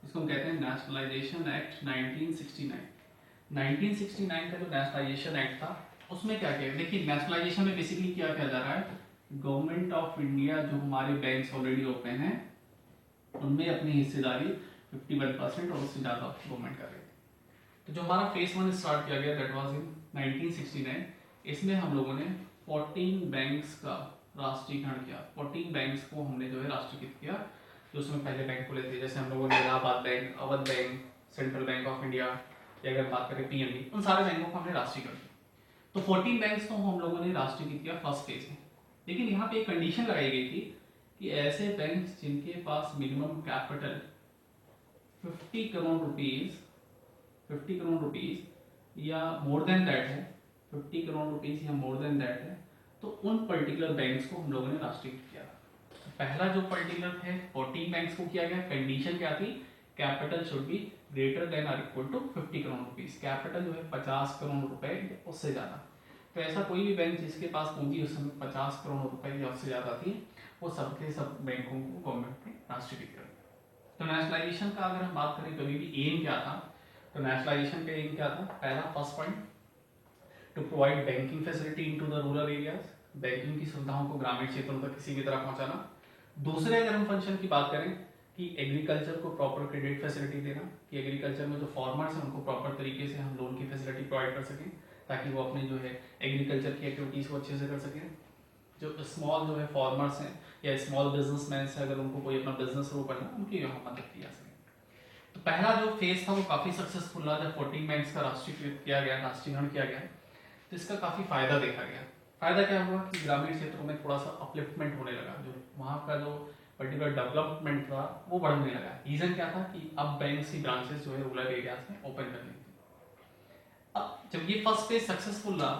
इसको हम कहते हैं नेशनलाइजेशन एक्ट 1969। 1969 का जो नेशनलाइजेशन एक्ट था उसमें क्या किया? देखिए नेशनलाइजेशन में बेसिकली क्या किया जा रहा है, गवर्नमेंट ऑफ इंडिया जो हमारे बैंक्स ऑलरेडी ओपन हैं उनमें अपनी हिस्सेदारी 51% और उससे ज़्यादा गवर्नमेंट कर रही थी। तो जो हमारा फेज 1 स्टार्ट किया गया दैट वाज इन 1969। इसमें हम लोगों ने 14 बैंक्स का राष्ट्रीयकरण किया। 14 बैंक्स को हमने जो है राष्ट्रीयकृत किया, जो उसमें पहले बैंक खुले थे, जैसे हम लोगों ने Allahabad bank, Awadh bank, central bank of India, या अगर बात करें PNB, उन सारे बैंकों को हमने राष्ट्रीयकरण किया। तो 14 बैंक्स को हम लोगों ने राष्ट्रीयकृत किया फर्स्ट फेज में। लेकिन यहाँ पे एक कंडीशन लगाई गई थी कि ऐसे बैंक जिनके पास मिनिमम कैपिटल 50 करोड़ रुपीस या मोर देन दैट है, 50 करोड़ रुपीस या मोर देन दैट है, तो उन पर्टिकुलर बैंक्स को हम लोगों ने राष्ट्रीयकृत किया। तो पहला जो पर्टिकुलर है 14 बैंक्स को किया गया। कंडीशन क्या थी? Capital should be greater than or equal to 50 crore rupees. Capital जो है 50 करोड़ रुपए उससे ज़्यादा। तो ऐसा कोई भी बैंक जिसके पास पूंजी उस समय 50 करोड़ रुपए या उससे ज़्यादा थी, वो सबके सब बैंकों को गवर्नमेंट ने राष्ट्रीयकृत कर दिया। तो नेशनलाइजेशन का अगर हम बात करें कभी भी एम क्या था, तो नेशनलाइजेशन का एम क्या था? पहला first point, to provide banking facility into the rural areas, banking की सुविधाओं को ग्रामीण क्षेत्रों तक किसी भी तरह पहुंचाना। दूसरे अगर हम फंक्शन की बात करें कि एग्रीकल्चर को प्रॉपर क्रेडिट फैसिलिटी देना, कि एग्रीकल्चर में जो फार्मर्स हैं उनको प्रॉपर तरीके से हम लोन की फैसिलिटी प्रोवाइड कर सकें ताकि वो अपनी जो है एग्रीकल्चर की एक्टिविटीज़ को अच्छे से कर सकें। जो स्मॉल जो है फार्मर्स हैं या स्मॉल बिजनेसमैन हैं, अगर उनको कोई अपना बिजनेस शुरू करना उनकी यहाँ मदद की जा सके। तो पहला जो फेज था वो काफ़ी सक्सेसफुल रहा। जब 14 बैंक्स का राष्ट्रीयकृत किया गया, राष्ट्रीयकरण किया गया, तो इसका काफ़ी फायदा देखा गया। फायदा क्या हुआ कि ग्रामीण क्षेत्रों में थोड़ा सा अपलिफ्टमेंट होने लगा, जो वहाँ का जो पर्टिकुलर डेवलपमेंट था वो बढ़ने लगा। रीजन क्या था कि अब बैंक्स की ब्रांचेस जो है रूरल एरियाज में ओपन करनी थी। अब जब ये फर्स्ट फेज सक्सेसफुल रहा,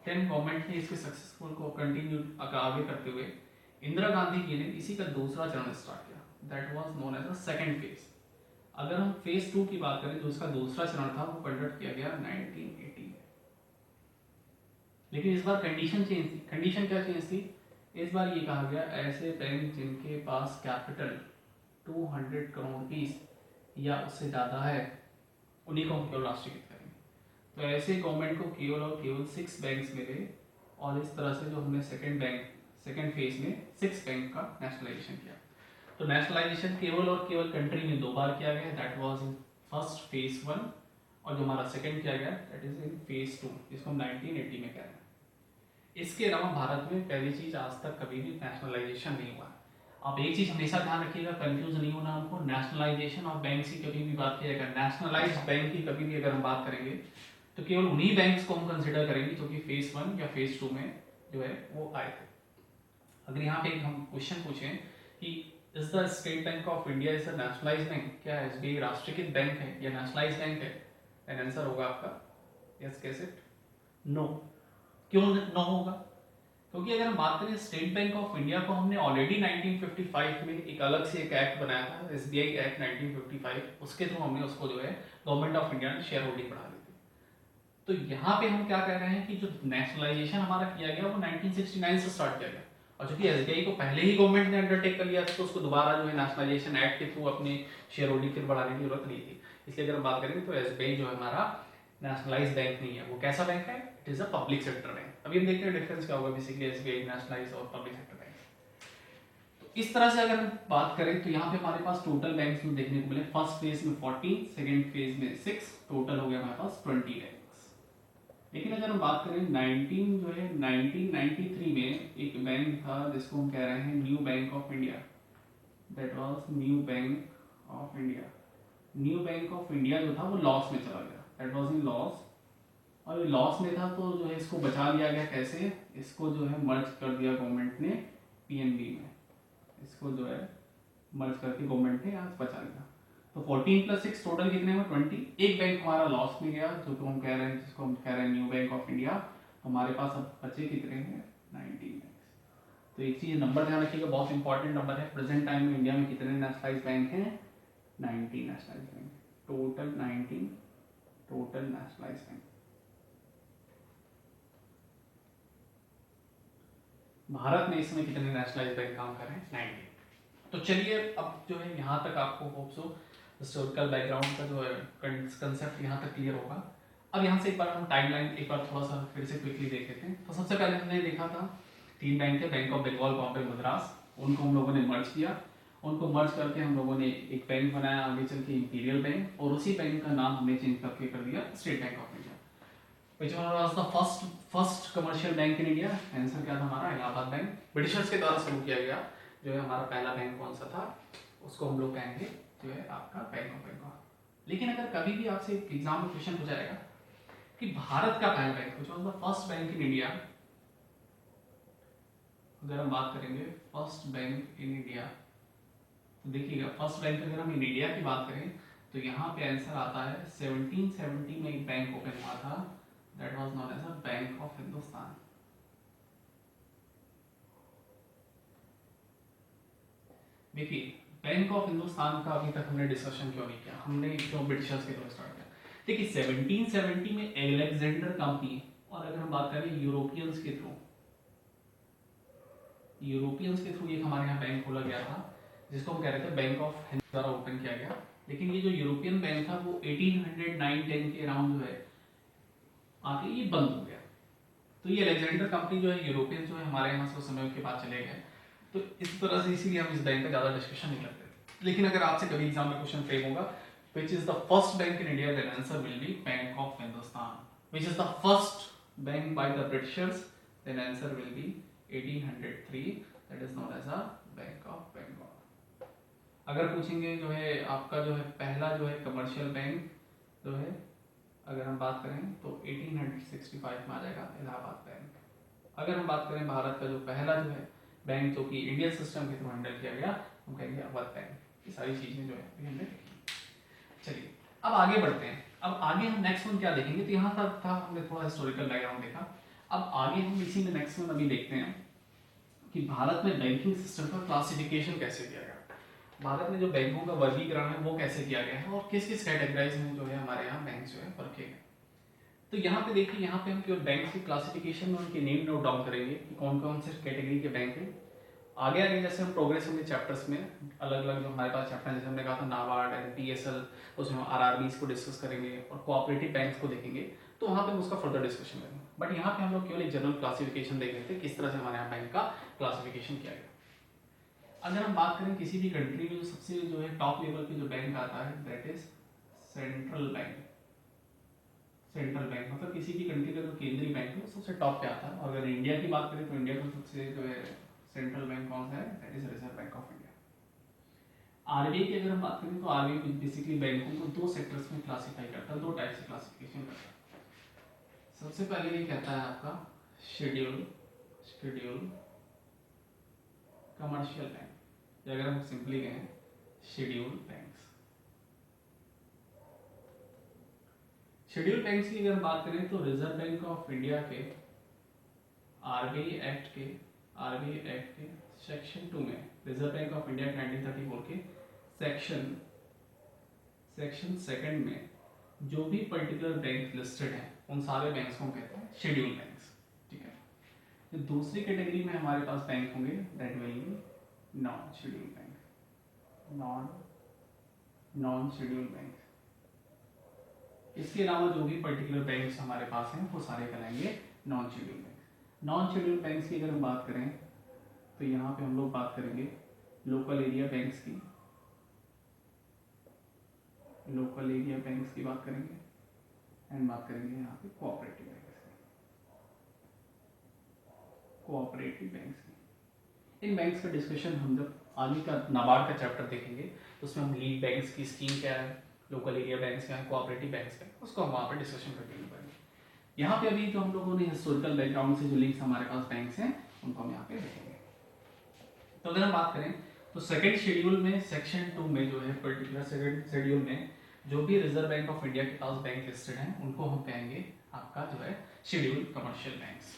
देन गवर्नमेंट ने इसके सक्सेसफुल को कंटिन्यू आगे करते हुए इंदिरा गांधी जी ने इसी का दूसरा चरण स्टार्ट किया, that was known as the second phase. अगर हम फेज 2 की बात करें जो इसका दूसरा चरण था वो कंडक्ट किया गया 1980 में। लेकिन इस बार कंडीशन चेंज थी। कंडीशन क्या चेंज थी? इस बार ये कहा गया ऐसे बैंक जिनके पास कैपिटल 200 करोड़ रुपीस या उससे ज़्यादा है उन्हीं को हम केवल राष्ट्रीयकृत करेंगे। तो ऐसे गवर्नमेंट को केवल और केवल 6 बैंक्स मिले और इस तरह से जो हमने सेकेंड फेज में 6 बैंक का नेशनलाइजेशन किया। तो नेशनलाइजेशन केवल और केवल कंट्री में 2 बार किया गया, that was in first phase 1, और जो हमारा सेकेंड किया गया दैट इज इन फेज 2, जिसको हम 1980 में कह रहे हैं। इसके अलावा भारत में पहली चीज आज तक कभी भी नेशनलाइजेशन नहीं हुआ। आप एक चीज हमेशा ध्यान रखिएगा, कंफ्यूज नहीं होना हमको, नेशनलाइजेशन ऑफ बैंक की कभी भी बात किया जाएगा, नेशनलाइज बैंक की कभी भी अगर हम बात करेंगे तो केवल उन्हीं बैंक्स को हम कंसिडर करेंगे जो कि फेज 1 या फेज 2 में जो है वो आए थे। अगर यहाँ पे हम क्वेश्चन पूछें कि is the state Bank of India is a nationalise bank, क्या एसबीआई राष्ट्रीयकृत बैंक है या नेशनलाइज बैंक है, देन आंसर होगा आपका यस, कैसे नो। क्यों नो होगा? क्योंकि अगर हम बात करें स्टेट बैंक ऑफ इंडिया को हमने ऑलरेडी 1955 में एक अलग से एक एक्ट बनाया था, एसबीआई एक्ट 1955, उसके थ्रू हमने उसको जो है गवर्नमेंट ऑफ इंडिया ने शेयर होल्डिंग बढ़ा दी थी। तो यहाँ पे हम क्या कह रहे हैं कि जो नेशनलाइजेशन हमारा किया गया वो 1969 से स्टार्ट किया गया, और चूंकि एसबीआई को पहले ही गवर्नमेंट ने अंडरटेक कर लिया था तो उसको दोबारा जो है नेशनलाइजेशन एक्ट के थ्रू अपनी शेयर होल्डिंग फिर बढ़ाने की जरूरत नहीं थी। इसलिए अगर हम बात करेंगे तो एसबीआई जो है हमारा नेशनलाइज बैंक नहीं है, वो कैसा बैंक है, it is a public sector bank. अभी हम देखते हैं डिफरेंस क्या होगा बेसिकली एसबीआई नेशनलाइज और पब्लिक सेक्टर बैंक। तो इस तरह से अगर हम बात करें तो यहाँ पे हमारे पास टोटल बैंक्स में देखने को मिले, फर्स्ट फेज में 14, सेकंड फेज में 6, टोटल हो गया हमारे पास 20 बैंक्स। लेकिन अगर हम बात करें 1993 में एक बैंक था जिसको हम कह रहे हैं new bank of India, that was new bank of India. New bank of India जो था वो लॉस में चला गया, दैट वाज इन लॉस, और लॉस में था तो जो है इसको बचा लिया गया कैसे, इसको जो है मर्ज कर दिया गवर्नमेंट ने पीएनबी में, इसको जो है मर्ज करके गवर्नमेंट ने आज बचा लिया। तो 14 + 6 टोटल कितने में 20। एक बैंक हमारा लॉस में गया जो कि हम कह रहे हैं, जिसको हम कह रहे हैं न्यू बैंक ऑफ इंडिया। हमारे पास अब बचे कितने हैं 19 बैंक्स। तो एक चीज नंबर ध्यान रखिएगा, बहुत इंपॉर्टेंट नंबर है, प्रेजेंट टाइम में इंडिया में कितने नेशनलाइज बैंक हैं 19 nationalise bank, total 19 total nationalise bank. Bharat में इस समय कितने नेशनलाइज बैंक काम कर रहे हैं 90। तो चलिए अब जो है यहाँ तक आपको होप सो हिस्टोरिकल बैकग्राउंड का जो है कंसेप्ट यहाँ तक क्लियर होगा। अब यहाँ से एक बार हम टाइमलाइन एक बार थोड़ा सा फिर से क्विकली देख लेते हैं। तो सबसे पहले हमने देखा था 3 बैंक थे, बैंक ऑफ बंगाल, बॉम्बे, मद्रास, उनको हम लोगों ने मर्ज किया। उनको मर्ज करके हम लोगों ने एक बैंक बनाया आगे चल के इंपीरियल बैंक, और उसी बैंक का नाम हमने चेंज करके कर दिया state Bank of India. Which was the first commercial bank in India? Answer क्या था हमारा इलाहाबाद बैंक, ब्रिटिशर्स के द्वारा शुरू किया गया। जो है हमारा पहला बैंक कौन सा था, उसको हम लोग कहेंगे जो है आपका बैंक ऑफ बंगाल। लेकिन अगर कभी भी आपसे एग्जाम में क्वेश्चन पूछा जाएगा कि भारत का पहला bank, which was the first bank in India, अगर हम बात करेंगे फर्स्ट बैंक इन इंडिया, तो देखिएगा फर्स्ट बैंक अगर हम इन इंडिया की बात करें तो यहाँ पे आंसर आता है 1770 में एक बैंक ओपन हुआ था, that was known as a Bank of Hindustan। देखिए बैंक ऑफ हिंदुस्तान का अभी तक हमने डिस्कशन क्यों नहीं किया, हमने क्यों ब्रिटिशर्स के थ्रू स्टार्ट किया। देखिए 1770 में एलेक्जेंडर कंपनी, और अगर हम बात करें यूरोपियंस के थ्रू एक हमारे यहाँ बैंक खोला गया था जिसको हम कह रहे थे बैंक ऑफ हिंद द्वारा ओपन किया गया। लेकिन ये जो यूरोपियन बैंक था वो 1809-10 के अराउंड जो है आके ये बंद हो गया। तो ये अलेक्जेंडर कंपनी जो है यूरोपियन जो है हमारे यहाँ से उस समय के बाद चले गए। तो इस तरह से इसीलिए हम इस बैंक का ज़्यादा डिस्कशन नहीं करते थे। लेकिन अगर आपसे कभी एग्जाम में क्वेश्चन फ्रेम होगा which is the first bank in India, then answer will be Bank of Hindustan. Which is the first bank by the Britishers, then answer will be 1803, that is known as a Bank of Bengal. अगर पूछेंगे जो है आपका जो है पहला जो है कमर्शियल बैंक जो है अगर हम बात करें तो 1865 में आ जाएगा इलाहाबाद बैंक। अगर हम बात करें भारत का जो पहला जो है बैंक जो कि इंडियन सिस्टम के थ्रू हैंडल किया गया, हम कहेंगे अवध बैंक। ये सारी चीजें जो है हमने देखी। चलिए अब आगे बढ़ते हैं। अब आगे हम नेक्स्ट वन क्या देखेंगे, तो यहाँ तक था हमने थोड़ा हिस्टोरिकल बैकग्राउंड देखा। अब आगे हम इसी में नेक्स्ट वन अभी देखते हैं कि भारत में बैंकिंग सिस्टम का क्लासिफिकेशन कैसे किया गया, भारत में जो बैंकों का वर्गीकरण है वो कैसे किया गया है, और किस किस कैटेगराइज में जो है हमारे यहाँ बैंक जो है रखे गए। तो यहाँ पे देखिए, यहाँ पे हम केवल बैंक की क्लासिफिकेशन में उनके नेम नोट डाउन करेंगे कि कौन कौन से कैटेगरी के बैंक हैं। आगे आगे जैसे हम प्रोग्रेस होंगे चैप्टर्स में, अलग अलग जो हमारे पास चैप्टर जैसे हमने कहा था नाबार्ड, एनपीएसएल, उसमें आरआरबीज को डिस्कस करेंगे और कोऑपरेटिव बैंक्स को देखेंगे, तो वहाँ पे हम उसका फर्दर डिस्कशन करेंगे। बट यहाँ पे हम लोग केवल एक जनरल क्लासिफिकेशन देख लेते हैं किस तरह से हमारे यहाँ बैंक का क्लासिफिकेशन किया गया। अगर हम बात करें किसी भी कंट्री में जो सबसे जो है टॉप लेवल पे जो बैंक आता है that is central bank. Central bank मतलब किसी भी कंट्री का जो केंद्रीय बैंक है वो सबसे टॉप पे आता है। और अगर इंडिया की बात करें तो इंडिया का सबसे जो है सेंट्रल बैंक कौन सा है, that is Reserve Bank of India. RBI की अगर हम बात करें तो आरबीआई बेसिकली बैंकों को दो सेक्टर्स में क्लासिफाई करता है, दो टाइप से क्लासिफिकेशन करता है। सबसे पहले ये कहता है आपका शेड्यूल कमर्शियल बैंक, या अगर हम सिंपली कहें शेड्यूल बैंक्स। शेड्यूल बैंक्स की अगर हम बात करें तो रिजर्व बैंक ऑफ इंडिया के आरबीआई एक्ट के सेक्शन 2 में, रिजर्व बैंक ऑफ इंडिया 1934 के सेक्शन सेकंड में जो भी पर्टिकुलर बैंक लिस्टेड है उन सारे बैंक्स को कहते हैं शेड्यूल बैंक्स। ठीक है, तो दूसरी कैटेगरी में हमारे पास बैंक होंगे that will B non schedule bank, non schedule bank. इसके अलावा जो भी पर्टिकुलर बैंक्स हमारे पास हैं वो सारे कहलाएंगे non schedule bank. Non schedule banks की अगर हम बात करें तो यहाँ पे हम लोग बात करेंगे लोकल एरिया बैंक्स की, बात करेंगे एंड बात करेंगे यहाँ पे कोऑपरेटिव बैंक्स की। इन बैंक्स का डिस्कशन हम जब आगे का नाबार्ड का चैप्टर देखेंगे तो उसमें हम लीड बैंक्स की स्कीम क्या है, लोकल एरिया बैंक्स क्या है, कोऑपरेटिव बैंक्स क्या है, उसको हम वहाँ पर डिस्कशन करके पाएंगे। यहाँ पे अभी जो हम लोगों ने हिस्टोरिकल बैकग्राउंड से जो लिंक्स हमारे पास बैंक्स हैं उनको हम यहाँ पे देखेंगे। तो अगर हम बात करें तो सेकंड शेड्यूल में सेक्शन 2 में जो है पर्टिकुलर सेकंड शेड्यूल में जो भी रिजर्व बैंक ऑफ इंडिया के पास बैंक लिस्टेड हैं उनको हम कहेंगे आपका जो है शेड्यूल कमर्शियल बैंक्स।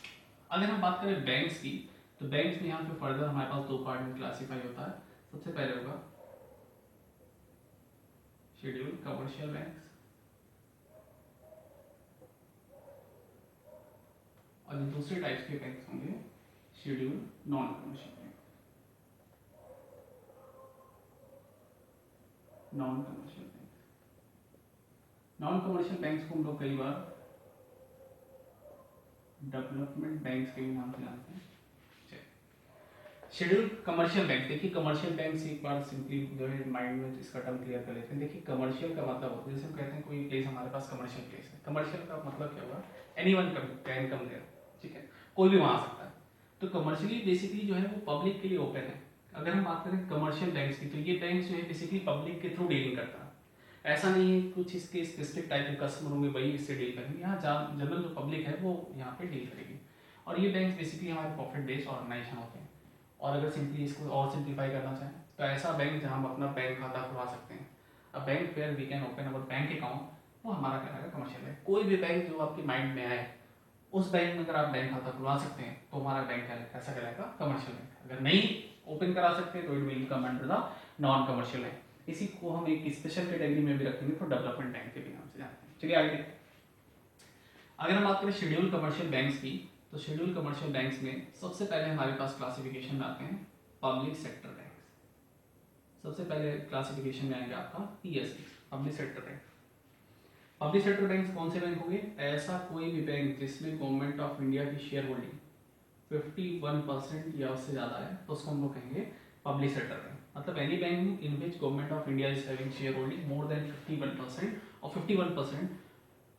अगर हम बात करें बैंक्स की तो बैंक्स में यहाँ पे फर्दर हमारे पास दो पार्ट में क्लासीफाई होता है। सबसे पहले होगा शेड्यूल कमर्शियल बैंक्स और जो दूसरे टाइप्स के बैंक्स होंगे schedule non commercial bank. Non commercial banks को हम लोग कई बार डेवलपमेंट बैंक्स के भी नाम से जानते हैं। शेड्यूल कमर्शियल बैंक, देखिए कमर्शियल बैंक से एक बार सिंपली जो है माइंड में इसका टर्म क्लियर कर लेते हैं। देखिए कमर्शियल का मतलब होता है, जैसे हम कहते हैं कोई प्लेस हमारे पास कमर्शियल प्लेस है, कमर्शियल का मतलब क्या हुआ, एनीवन कैन कम देयर, ठीक है, कोई भी वहाँ आ सकता है। तो कमर्शियली बेसिकली जो है वो पब्लिक के लिए ओपन है। अगर हम बात करें कमर्शियल बैंक्स की तो ये बैंक जो है बेसिकली पब्लिक के थ्रू डीलिंग करता है। ऐसा नहीं है कुछ इसके स्पेसिफिक टाइप के कस्टमर होंगे वही इससे डील करेंगे, यहाँ जनरल जो पब्लिक है वो यहाँ पे डील करेगी। और ये बैंक बेसिकली हमारे प्रॉफिट बेस्ड ऑर्गेनाइजेशन होते हैं। और अगर सिंपली इसको और सिंप्लीफाई करना चाहें तो ऐसा बैंक जहाँ हम अपना बैंक खाता खुलवा सकते हैं, अब bank where we can open our bank account, वो हमारा कहलाएगा कमर्शियल बैंक। कोई भी बैंक जो आपके माइंड में आए उस बैंक में अगर आप बैंक खाता खुलवा सकते हैं तो हमारा बैंक कैसा कहलाएगा, कमर्शियल बैंक। अगर नहीं ओपन करा सकते तो it will come under the non commercial bank. इसी को हम एक स्पेशल कैटेगरी में भी रखेंगे तो डेवलपमेंट बैंक के भी नाम से जानते हैं। चलिए आगे देखते हैं। अगर हम बात करें शेड्यूल कमर्शियल बैंक्स की तो शेड्यूल कमर्शियल बैंक्स में सबसे पहले हमारे पास क्लासिफिकेशन में आते हैं पब्लिक सेक्टर बैंक्स। सबसे पहले क्लासिफिकेशन में आएंगे आपका PSB, public sector bank. Public sector bank कौन से बैंक होंगे, ऐसा कोई भी बैंक जिसमें गवर्नमेंट ऑफ इंडिया की शेयर होल्डिंग 51% या उससे ज़्यादा है तो उसको हम लोग कहेंगे पब्लिक सेक्टर बैंक। मतलब any bank in which government of India is having share holding more than 51% और 51%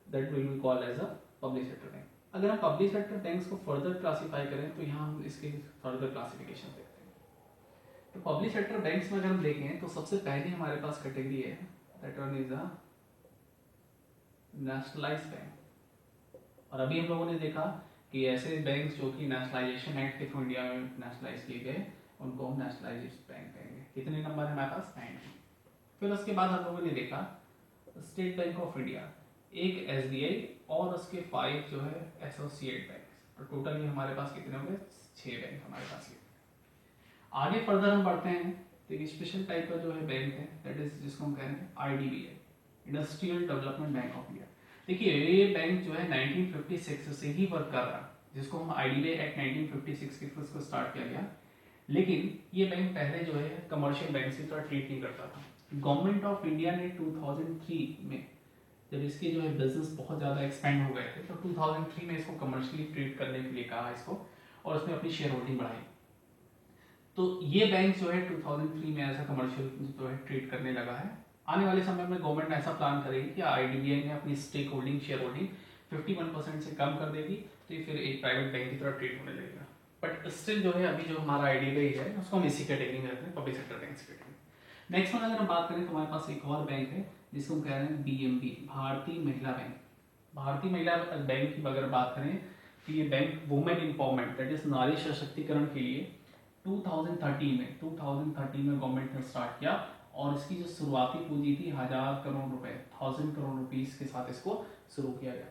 that will be called as a public sector bank. अगर हम पब्लिक सेक्टर बैंक्स को फर्दर क्लासीफाई करें तो यहाँ हम इसके फर्दर क्लासिफिकेशन देखते हैं। तो पब्लिक सेक्टर बैंक्स में अगर हम देखें तो सबसे पहले हमारे पास कैटेगरी है that one is a nationalised bank. और अभी हम लोगों ने देखा कि ऐसे बैंक जो कि नेशनलाइजेशन एक्ट के थ्रू इंडिया में नेशनलाइज किए गए उनको हम नेशनलाइज्ड बैंक कहेंगे। कितने नंबर है हमारे पास, 90। फिर उसके बाद हम लोगों ने देखा स्टेट बैंक ऑफ इंडिया, एक एसबीआई और उसके 5 जो है एसोसिएट बैंक। तो टोटली हमारे पास कितने होंगे, 6 बैंक हमारे पास ये। आगे फर्दर हम बढ़ते हैं तो एक स्पेशल टाइप का जो है बैंक है दैट इज जिसको हम कहेंगे IDBI, industrial development bank of India. देखिए ये बैंक जो है 1956 से ही वर्क कर रहा है, जिसको हम आईडीबीआई एक्ट 1956 के थ्रू इसको स्टार्ट किया गया। लेकिन ये बैंक पहले जो है कमर्शियल बैंक से थोड़ा ट्रीट नहीं करता था। गवर्नमेंट ऑफ इंडिया ने 2003 में जब इसके जो है बिजनेस बहुत ज़्यादा एक्सपेंड हो गए थे तो 2003 में इसको कमर्शियली ट्रीट करने के लिए कहा इसको और उसने अपनी शेयर होल्डिंग बढ़ाई। तो ये बैंक जो है 2003 में ऐसा कमर्शियल जो है ट्रीट करने लगा है। आने वाले समय में गवर्नमेंट ऐसा प्लान करेगी कि आईडीबीआई ने अपनी स्टेक होल्डिंग शेयर होल्डिंग 51% से कम कर देगी तो ये फिर एक प्राइवेट बैंक की तरह ट्रीट होने लगेगा। बट स्टिल जो है अभी जो हमारा आईडीबीआई है उसको हम इसी कैटेगरी में रखते हैं, public sector bank category. Next one अगर हम बात करें तो हमारे पास एक और बैंक है जिसको हम कह रहे हैं बीएमबी, भारतीय महिला बैंक। भारतीय महिला बैंक की अगर बात करें तो ये bank women empowerment that is नारी सशक्तिकरण के लिए 2013 में गवर्नमेंट ने स्टार्ट किया और इसकी जो शुरुआती पूंजी थी 1000 करोड़ रुपीस के साथ इसको शुरू किया गया।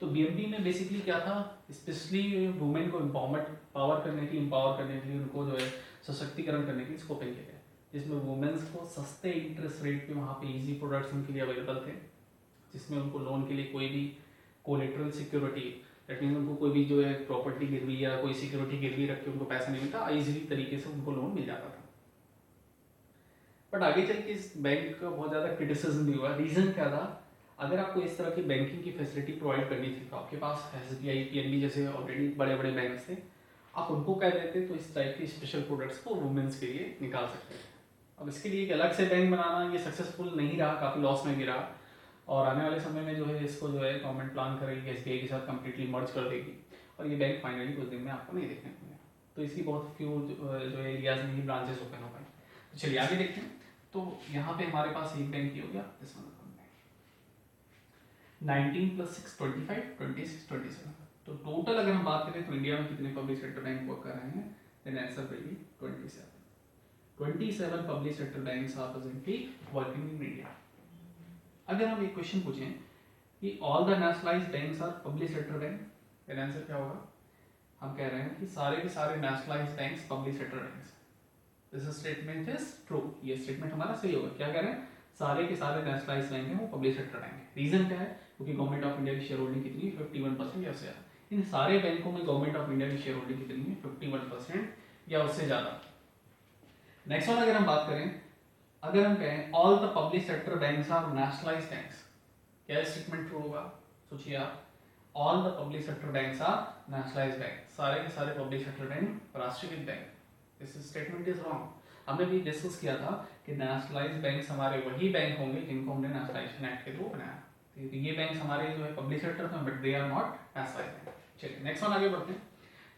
तो बीएमबी में बेसिकली क्या था, स्पेशली वुमेन को पावर करने के लिए उनको जो है सशक्तिकरण करने के लिए इसको ओपन किया गया, जिसमें वुमेन्स को सस्ते इंटरेस्ट रेट पे वहाँ पे इजी प्रोडक्ट्स उनके लिए अवेलेबल थे, जिसमें उनको लोन के लिए कोई भी कोलेटरल सिक्योरिटी दैट मीन उनको कोई भी जो है प्रॉपर्टी गिरवी या कोई सिक्योरिटी गिरवी रख के उनको पैसा नहीं मिलता, इजीली तरीके से उनको लोन मिल जाता था। बट आगे चल के इस बैंक का बहुत ज़्यादा क्रिटिसिज्म भी हुआ। रीज़न क्या था, अगर आपको इस तरह की बैंकिंग की फैसिलिटी प्रोवाइड करनी थी तो आपके पास एसबीआई, पीएनबी जैसे ऑलरेडी बड़े बड़े बैंक थे, आप उनको कह देते तो इस टाइप के स्पेशल प्रोडक्ट्स को वुमेन्स के लिए निकाल सकते थे। अब इसके लिए एक अलग से बैंक बनाना ये सक्सेसफुल नहीं रहा, काफ़ी लॉस में गिरा, और आने वाले समय में जो है इसको जो है गवर्नमेंट प्लान करेगी एसबीआई के साथ कम्प्लीटली मर्ज कर देगी और ये बैंक फाइनली कुछ दिन में आपको नहीं देखने को मिलेगा। तो इसकी बहुत फ्यू जो है एरियाज में ही ब्रांचेस ओपन हो पाए। तो चलिए आगे देखते हैं। तो यहाँ पे हमारे पास एक बैंक ही हो गया, दिस वन 19 + 6 25 26 27। तो टोटल अगर हम बात करें तो इंडिया में कितने पब्लिक सेक्टर बैंक वर्क कर रहे हैं, then answer will be 27 public sector banks are presently working in India. अगर हम एक क्वेश्चन पूछें कि all the nationalised banks are public sector bank, then answer क्या होगा? हम कह रहे हैं कि सारे के सारे nationalised banks public sector banks. This statement is true, ये स्टेटमेंट हमारा सही होगा। क्या कह रहे हैं, सारे के सारे नेशनलाइज्ड बैंक हैं वो पब्लिक सेक्टर बैंक है। रीजन क्या है, क्योंकि गवर्नमेंट ऑफ इंडिया की शेयर होल्डिंग कितनी है 51% या उससे ज़्यादा। इन सारे बैंकों में गवर्नमेंट ऑफ इंडिया की शेयर होल्डिंग कितनी है 51% या उससे ज़्यादा। नेक्स्ट वन अगर हम बात करें, अगर हम कहें all the public sector banks are nationalised banks, क्या स्टेटमेंट ट्रू होगा? सोचिए आप, all the public sector banks are nationalised bank, सारे के सारे पब्लिक सेक्टर बैंक राष्ट्रीयकृत bank. This statement is wrong. हमने भी डिस्कस किया था कि नेशनलाइज्ड बैंक्स हमारे वही बैंक होंगे जिनको हमने नेशनलाइजेशन एक्ट के थ्रू बनाया। तो ये बैंक्स हमारे जो है पब्लिक सेक्टर में, but they are not nationalised bank. चलिए नेक्स्ट वन आगे बढ़ते हैं।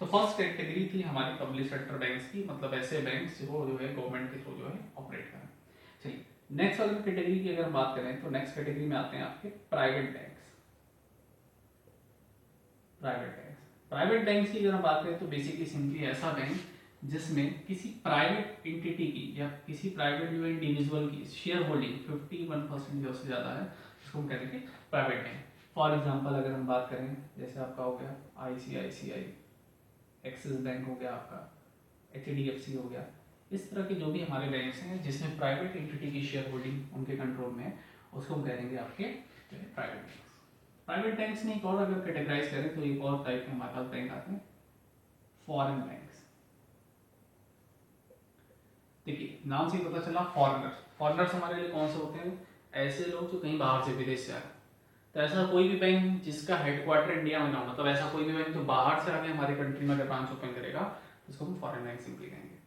तो फर्स्ट कैटेगरी थी हमारी पब्लिक सेक्टर बैंक्स की, मतलब ऐसे बैंक्स जो है गवर्नमेंट के थ्रू जो है ऑपरेट करें। चलिए नेक्स्ट वाली कैटेगरी की अगर हम बात करें तो नेक्स्ट कैटेगरी में आते हैं आपके प्राइवेट बैंक्स। प्राइवेट बैंक्स की अगर हम बात करें तो बेसिकली सिंपली ऐसा बैंक जिसमें किसी प्राइवेट एंटिटी की या किसी प्राइवेट जो इंडिविजुअल की शेयर होल्डिंग 51% या उससे ज़्यादा है, उसको हम कहते हैं प्राइवेट बैंक। फॉर एग्जांपल अगर हम बात करें, जैसे आपका हो गया ICICI, एक्सिस बैंक हो गया, आपका HDFC हो गया, इस तरह के जो भी हमारे बैंक्स हैं जिसमें प्राइवेट एंटिटी की शेयर होल्डिंग उनके कंट्रोल में है, उसको हम कहेंगे आपके प्राइवेट बैंक्स। प्राइवेट बैंक्स में एक और अगर कैटेगराइज करें तो एक और टाइप के हमारे पास बैंक आते हैं, फॉरेन बैंक्स। देखिए नाम से ही पता चला फॉरेनर्स। फॉरेनर्स हमारे लिए कौन से होते हैं? ऐसे लोग जो कहीं बाहर से विदेश से आए। तो ऐसा कोई भी बैंक जिसका हेडक्वार्टर इंडिया में ना हो, मतलब ऐसा कोई भी बैंक जो बाहर से आके हमारे कंट्री में अगर ब्रांच ओपन करेगा तो उसको हम फॉरेन बैंक सिंपली कहेंगे।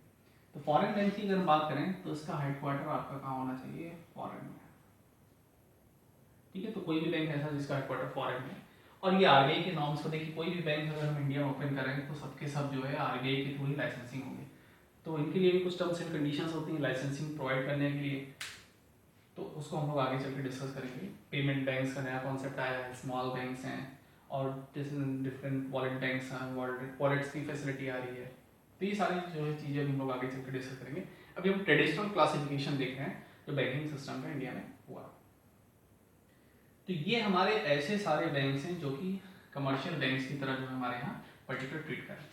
तो फॉरेन बैंक की अगर हम बात करें तो इसका हेडक्वार्टर आपका कहाँ होना चाहिए? फॉरेन में। ठीक है, तो कोई भी बैंक ऐसा जिसका हेडक्वार्टर फॉरेन में, और ये आरबीआई के नॉर्म्स को देखिए, कोई भी बैंक अगर हम इंडिया में ओपन करेंगे तो सबके सब जो है आरबीआई के थ्रू ही लाइसेंसिंग होगी। तो इनके लिए भी कुछ टर्म्स एंड कंडीशंस होती हैं लाइसेंसिंग प्रोवाइड करने के लिए, तो उसको हम लोग आगे चल के डिस्कस करेंगे। पेमेंट बैंक्स का नया कॉन्सेप्ट आया है, स्मॉल बैंक्स हैं और डिफरेंट वॉलेट बैंक्स हैं, वॉलेट्स की फैसिलिटी आ रही है। तो ये सारी जो है चीज़ें हम लोग आगे चल के डिस्कस करेंगे। अभी हम ट्रेडिशनल क्लासिफिकेशन देख रहे हैं जो बैंकिंग सिस्टम का इंडिया में हुआ। तो ये हमारे ऐसे सारे बैंक्स हैं जो कि कमर्शियल बैंक्स की तरह जो हमारे यहाँ पर्टिकुलर ट्रीट करें।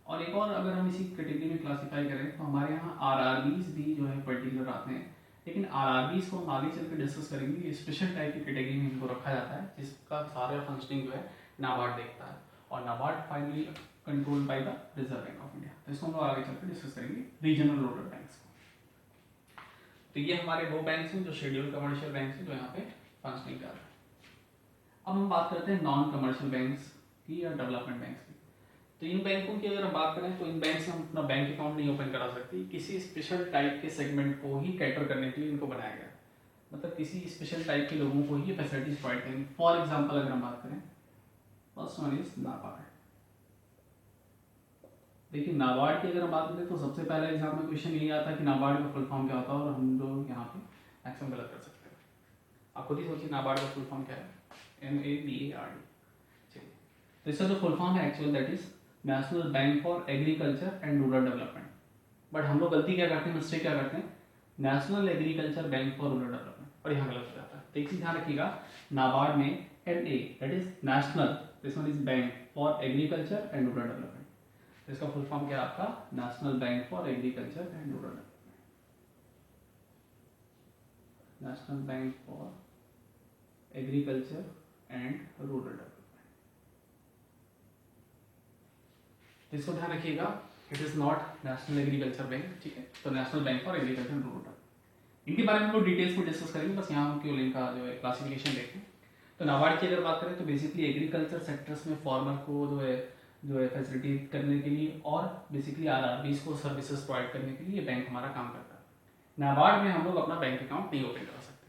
और एक और अगर हम इसी कैटेगरी में क्लासीफाई करें तो हमारे यहाँ आरआरबीज भी जो है पर्टिकुलर आते हैं, लेकिन आरआरबीज को हम आगे चल के डिस्कस करेंगे। ये स्पेशल टाइप की कैटेगरी में इनको रखा जाता है जिसका सारा फंक्शनिंग जो है नाबार्ड देखता है, और NABARD finally control by the reserve Bank of India. तो इसको हम लोग आगे चल के डिस्कस करेंगे, रीजनल रूरल बैंक्स को। तो ये हमारे वो बैंक्स हैं जो शेड्यूल कमर्शियल बैंक हैं जो यहाँ पे फंक्शनिंग कर रहे हैं। अब हम बात करते हैं नॉन कमर्शियल बैंक्स की या डेवलपमेंट बैंक्स की। तो इन बैंकों की अगर हम बात करें तो इन बैंक से हम अपना बैंक अकाउंट नहीं ओपन करा सकते, किसी स्पेशल टाइप के सेगमेंट को ही कैटर करने के लिए इनको बनाया गया, मतलब किसी स्पेशल टाइप के लोगों को ही ये फैसिलिटीज प्रोवाइड करेंगे। फॉर एग्जांपल अगर हम बात करें, फर्स्ट वन इज नाबार्ड। देखिए नाबार्ड की अगर हम बात करें तो सबसे पहले एग्जाम में क्वेश्चन यही आता है कि नाबार्ड का फुल फॉर्म क्या होता है, और हम लोग यहाँ पे मैक्सिमम गलत कर सकते हैं। आप खुद ही सोचिए नाबार्ड का फुल फॉर्म क्या है, NABARD। चलिए, तो इसका जो फुल फॉर्म है actual that is national bank for agriculture and rural development. But हम लोग गलती क्या करते हैं, मिस्टेक क्या करते हैं, national agriculture bank for rural development, और यहाँ गलत हो जाता है। तो एक चीज ध्यान रखिएगा, नाबार्ड में NA that is national, this one is bank for agriculture and rural development. तो इसका फुल फॉर्म क्या है आपका, national bank for agriculture and rural development, national bank for agriculture and rural development. इसको ध्यान रखिएगा, it is not national agriculture bank, ठीक है। तो national bank for agriculture and rural, इनके बारे में हम लोग डिटेल्स में डिस्कस करेंगे, बस यहाँ हम केवल इनका जो है क्लासिफिकेशन देखें। तो नाबार्ड की अगर बात करें तो बेसिकली एग्रीकल्चर सेक्टर्स में फार्मर को जो है फैसिलिटी करने के लिए और बेसिकली RRBs को सर्विसेज प्रोवाइड करने के लिए ये बैंक हमारा काम करता है। नाबार्ड में हम लोग अपना बैंक अकाउंट नहीं ओपन करा सकते।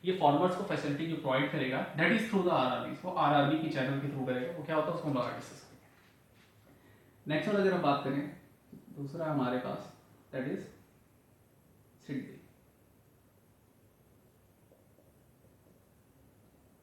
ये फार्मर्स को फैसिलिटी जो प्रोवाइड करेगा that is through the RRBs, वो RRB की चैनल के थ्रू करेगा। वो क्या होता है उसको हम लोग डिस्कस करेंगे। नेक्स्ट अगर हम बात करें, दूसरा हमारे पास दैट इज सिडबी।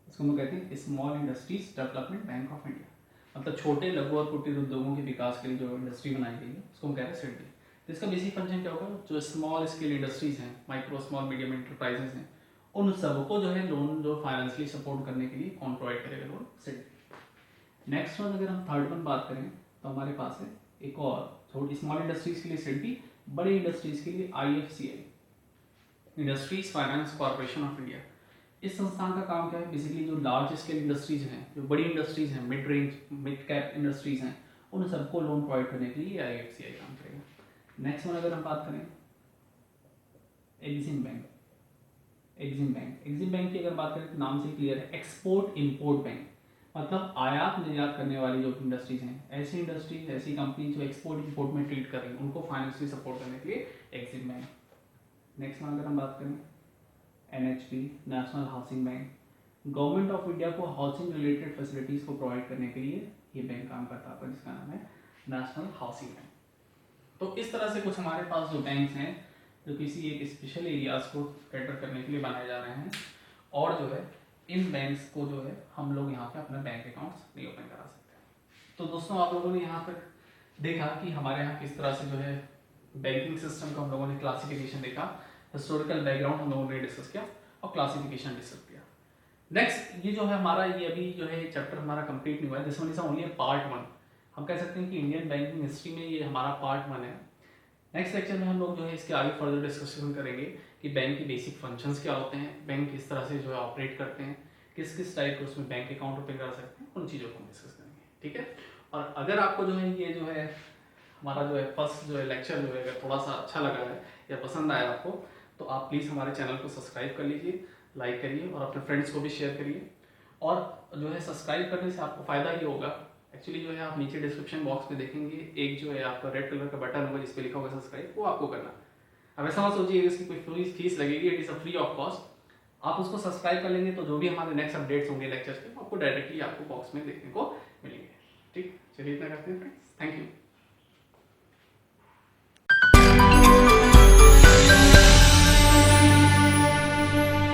इसको हम कहते हैं small industries development bank of India, मतलब छोटे लघु और कुटीर उद्योगों के विकास के लिए जो इंडस्ट्री बनाई गई है उसको हम कहते हैं सिडबी। तो इसका बेसिक फंक्शन क्या होगा, जो स्मॉल स्केल इंडस्ट्रीज हैं, माइक्रो स्मॉल मीडियम इंटरप्राइजेज हैं, उन सबको जो है लोन जो फाइनेंशियली सपोर्ट करने के लिए कौन प्रोवाइड करेगा, लोन, सिडबी। नेक्स्ट वन अगर हम थर्ड वन बात करें तो हमारे पास है एक और, छोटी स्मॉल इंडस्ट्रीज के लिए सिडबी, बड़ी इंडस्ट्रीज के लिए IFCI, industries finance corporation of India. इस संस्थान का काम क्या है, बेसिकली जो लार्ज स्केल इंडस्ट्रीज हैं, जो बड़ी इंडस्ट्रीज हैं, mid range mid cap industries हैं, उन सबको लोन प्रोवाइड करने के लिए IFCI काम करेगा। नेक्स्ट वन अगर हम बात करें एग्जिम बैंक, एग्जिम बैंक की अगर बात करें तो नाम से क्लियर है, एक्सपोर्ट इंपोर्ट बैंक, मतलब आयात निर्यात करने वाली जो इंडस्ट्रीज हैं, ऐसी इंडस्ट्रीज, ऐसी कंपनी जो एक्सपोर्ट इंपोर्ट में ट्रीट कर रही हैं, उनको फाइनेंशियली सपोर्ट करने के लिए एग्जिम बैंक। नेक्स्ट वन अगर हम बात करें NHB, national housing bank, government of India को हाउसिंग रिलेटेड फैसिलिटीज को प्रोवाइड करने के लिए ये बैंक काम करता है, जिसका नाम है नेशनल हाउसिंग बैंक। तो इस तरह से कुछ हमारे पास जो बैंक्स हैं जो किसी एक स्पेशल एरियाज को कैटर करने के लिए बनाए जा रहे हैं, और जो है इन बैंक्स को जो है हम लोग यहाँ पे अपना बैंक अकाउंट्स नहीं ओपन करा सकते। तो दोस्तों आप लोगों ने यहाँ तक देखा कि हमारे यहाँ किस तरह से जो है बैंकिंग सिस्टम का हम लोगों ने क्लासिफिकेशन देखा, हिस्टोरिकल बैकग्राउंड हम लोगों ने डिस्कस किया और क्लासिफिकेशन डिस्कस किया। नेक्स्ट ये जो है हमारा, ये अभी जो है चैप्टर हमारा कंप्लीट नहीं हुआ है, this one is only part 1। हम कह सकते हैं कि इंडियन बैंकिंग हिस्ट्री में ये हमारा पार्ट 1 है। नेक्स्ट लेक्चर में हम लोग जो है इसके आगे फर्दर डिस्कशन करेंगे कि बैंक के बेसिक फंक्शंस क्या होते हैं, बैंक किस तरह से जो है ऑपरेट करते हैं, किस किस टाइप के उसमें बैंक अकाउंट ओपन कर सकते हैं, उन चीज़ों को हम डिस्कस करेंगे, ठीक है। और अगर आपको जो है ये जो है हमारा जो है फर्स्ट जो है लेक्चर जो है अगर थोड़ा सा अच्छा लगा है या पसंद आया आपको, तो आप प्लीज़ हमारे चैनल को सब्सक्राइब कर लीजिए, लाइक करिए और अपने फ्रेंड्स को भी शेयर करिए। और जो है सब्सक्राइब करने से आपको फ़ायदा ये होगा, एक्चुअली जो है आप नीचे डिस्क्रिप्शन बॉक्स में देखेंगे एक जो है आपका रेड कलर का बटन होगा जिस पे लिखा होगा सब्सक्राइब, वो आपको करना। अब ऐसा मत सोचिए इसकी कोई फीस लगेगी, it is a free of cost. आप उसको सब्सक्राइब कर लेंगे तो जो भी हमारे नेक्स्ट अपडेट्स होंगे लेक्चर्स के, आपको डायरेक्टली आपको बॉक्स में देखने को मिलेंगे, ठीक। चलिए इतना करते हैं फ्रेंड्स, थैंक यू।